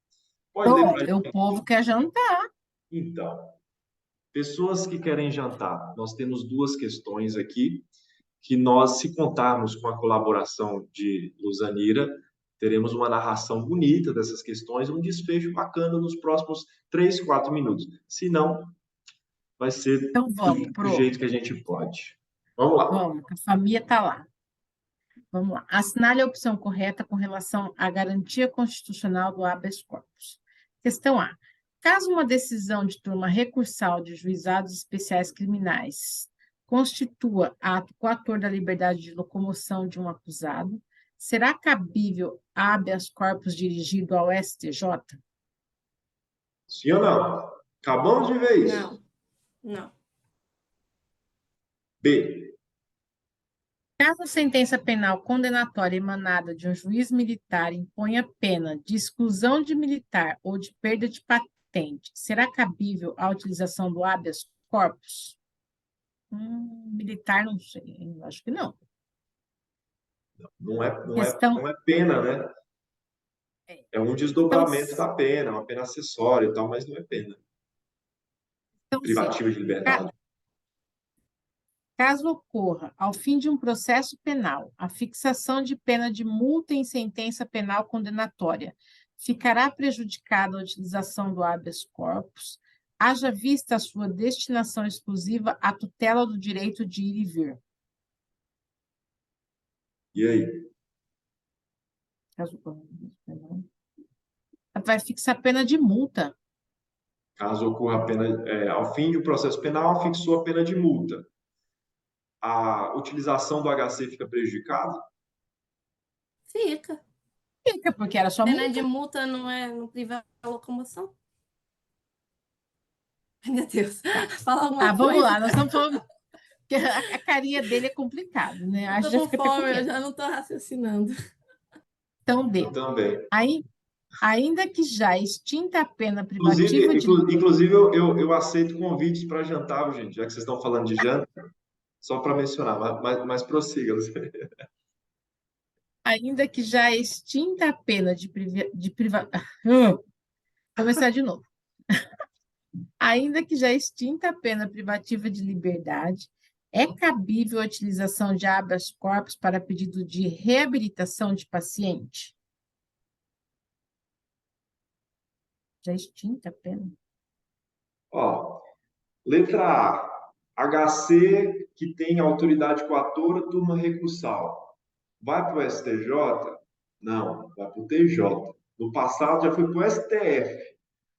Pode ler Ó, para o povo quer jantar. Então, pessoas que querem jantar. Nós temos duas questões aqui que nós, se contarmos com a colaboração de Luzanira, teremos uma narração bonita dessas questões, um desfecho bacana nos próximos 3, 4 minutos. Se não, vai ser Então vamos, do Pro. jeito que a gente pode. Vamos lá. Vamos, a família está lá. Vamos lá. Assinale a opção correta com relação à garantia constitucional do habeas corpus. Questão A. Caso uma decisão de turma recursal de juizados especiais criminais constitua ato coator da liberdade de locomoção de um acusado, será cabível habeas corpus dirigido ao STJ? Sim ou não? Acabamos de ver isso. Não, não. B. Caso a sentença penal condenatória emanada de um juiz militar imponha pena de exclusão de militar ou de perda de patente, será cabível a utilização do habeas corpus? Militar, não sei, acho que não. Questão, Não é pena, né? É um então, desdobramento da pena, uma pena acessória e tal, mas não é pena. então, sim. Privativa de liberdade. Caso ocorra, ao fim de um processo penal, a fixação de pena de multa em sentença penal condenatória, ficará prejudicada a utilização do habeas corpus, haja vista a sua destinação exclusiva à tutela do direito de ir e vir. E aí? Caso ocorra, vai fixar pena de multa. Caso ocorra a pena, ao fim de um processo penal, fixou a pena de multa. A utilização do HC fica prejudicada? Fica. Fica, porque era só Pena multa. de multa não priva a locomoção. Ai, meu Deus. Fala alguma Vamos coisa. lá, nós estamos falando. Porque a carinha dele é complicado, né? A Eu gente tô já com fica até com fome, eu medo. já não tô raciocinando. Então, Eu D. também. Aí, ainda que já extinta a pena privativa de Inclusive eu aceito convites para jantar, gente, já que vocês estão falando de janta, só para mencionar, mas prossiga, Luciane. ainda que já extinta a pena começar de novo. Ainda que já extinta a pena privativa de liberdade, é cabível a utilização de habeas corpus para pedido de reabilitação de paciente? Já extinta a pena? Ó, letra A. HC que tem autoridade coatora, turma recursal. Vai para o STJ? Não, vai para o TJ. No passado já foi para o STF,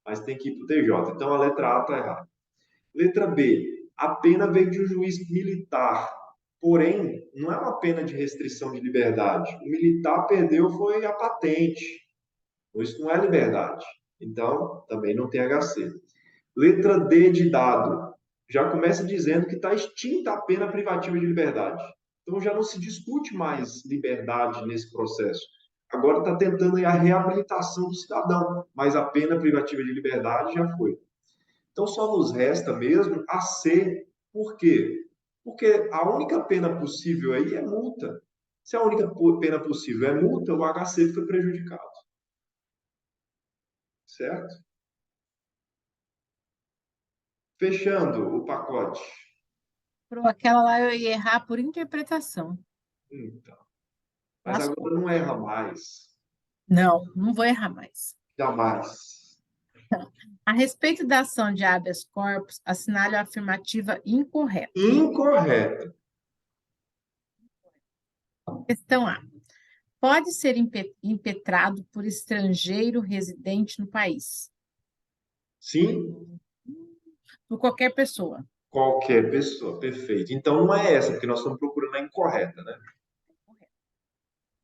mas tem que ir para o TJ. Então a letra A está errada. Letra B. A pena veio de um juiz militar. Porém, não é uma pena de restrição de liberdade. O militar perdeu foi a patente. Isso não é liberdade. Então, também não tem HC. Letra D de dado. Já começa dizendo que está extinta a pena privativa de liberdade. Então, já não se discute mais liberdade nesse processo. Agora está tentando a reabilitação do cidadão, mas a pena privativa de liberdade já foi. Então, só nos resta mesmo a C. Por quê? Porque a única pena possível aí é multa. Se a única pena possível é multa, o HC fica prejudicado. Certo? Fechando o pacote. Por aquela lá eu ia errar por interpretação. Então, mas Lascou. agora não erra mais. Não, não vou errar mais. Jamais. A respeito da ação de habeas corpus, assinale a afirmativa incorreta. Incorreto. Questão A. Pode ser impetrado por estrangeiro residente no país. Sim, Por qualquer pessoa. qualquer pessoa. Perfeito. Então não é essa, porque nós estamos procurando a incorreta, né?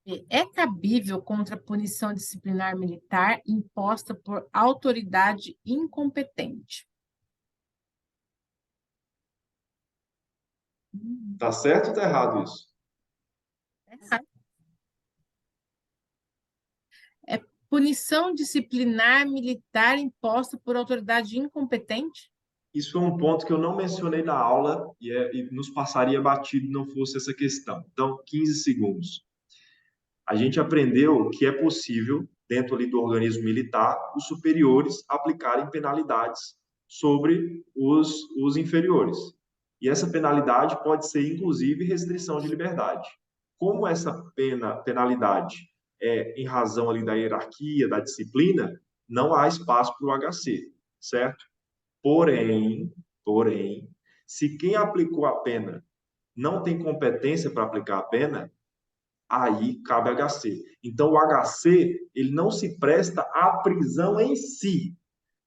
B. É cabível contra a punição disciplinar militar imposta por autoridade incompetente. Tá certo ou tá errado isso? É punição disciplinar militar imposta por autoridade incompetente? Isso é um ponto que eu não mencionei na aula e nos passaria batido não fosse essa questão. Então, 15 segundos. A gente aprendeu que é possível, dentro ali do organismo militar, os superiores aplicarem penalidades sobre os inferiores. E essa penalidade pode ser, inclusive, restrição de liberdade. Como essa penalidade é em razão ali da hierarquia, da disciplina, não há espaço para o HC, certo? Porém, se quem aplicou a pena não tem competência para aplicar a pena, aí cabe HC. Então, o HC, ele não se presta à prisão em si,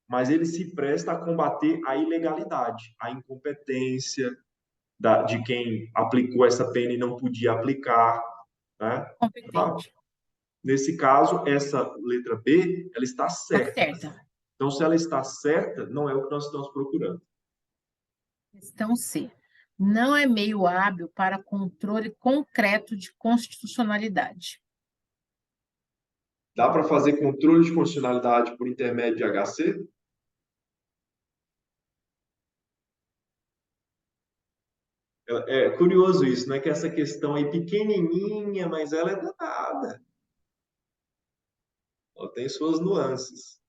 mas ele se presta a combater a ilegalidade, a incompetência de quem aplicou essa pena e não podia aplicar, né? Competente. Nesse caso, essa letra B, ela está Está certa. certa. Então, se ela está certa, não é o que nós estamos procurando. Questão C. Não é meio hábil para controle concreto de constitucionalidade. Dá para fazer controle de constitucionalidade por intermédio de HC? É curioso isso, né? Que essa questão aí pequenininha, mas ela é danada. Ela tem suas nuances.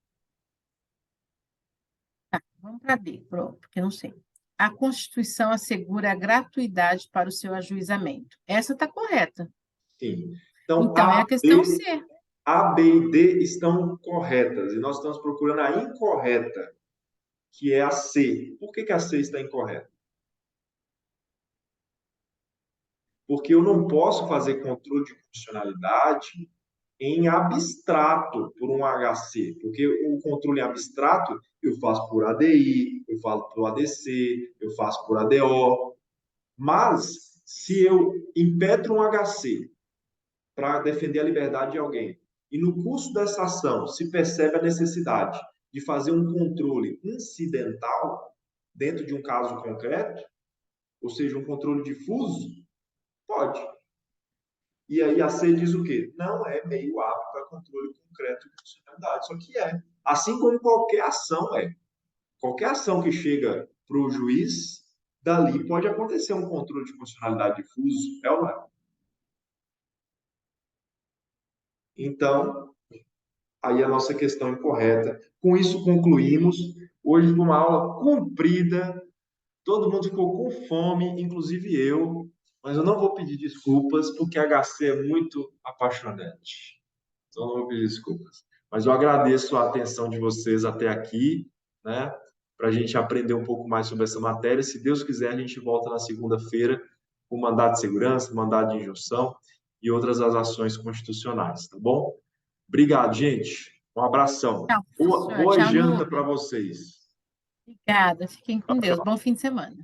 Vamos para D, porque não sei. A Constituição assegura a gratuidade para o seu ajuizamento. Essa está correta. Sim. Então, Então, é a questão C. A, B e D estão corretas. E nós estamos procurando a incorreta, que é a C. Por que a C está incorreta? Porque eu não posso fazer controle de constitucionalidade em abstrato por um HC, porque o controle em abstrato eu faço por ADI, eu faço por ADC, eu faço por ADO, mas se eu impetro um HC para defender a liberdade de alguém e no curso dessa ação se percebe a necessidade de fazer um controle incidental dentro de um caso concreto, ou seja, um controle difuso, pode. E aí a C diz o quê? Não é meio apto para controle concreto de funcionalidade. Só que é. Assim como qualquer ação é. Qualquer ação que chega para o juiz, dali pode acontecer um controle de funcionalidade difuso, é ou não é? Então, aí a nossa questão incorreta. Com isso concluímos. Hoje uma aula comprida. Todo mundo ficou com fome, inclusive eu. Mas eu não vou pedir desculpas, porque HC é muito apaixonante. Então, não vou pedir desculpas. Mas eu agradeço a atenção de vocês até aqui, né? Para a gente aprender um pouco mais sobre essa matéria. Se Deus quiser, a gente volta na segunda-feira com mandado de segurança, mandado de injunção e outras ações constitucionais, tá bom? Obrigado, gente. Um abração. Tchau, Boa tchau, janta Núbia. para vocês. Obrigada. Fiquem com Deus. Bom fim de semana.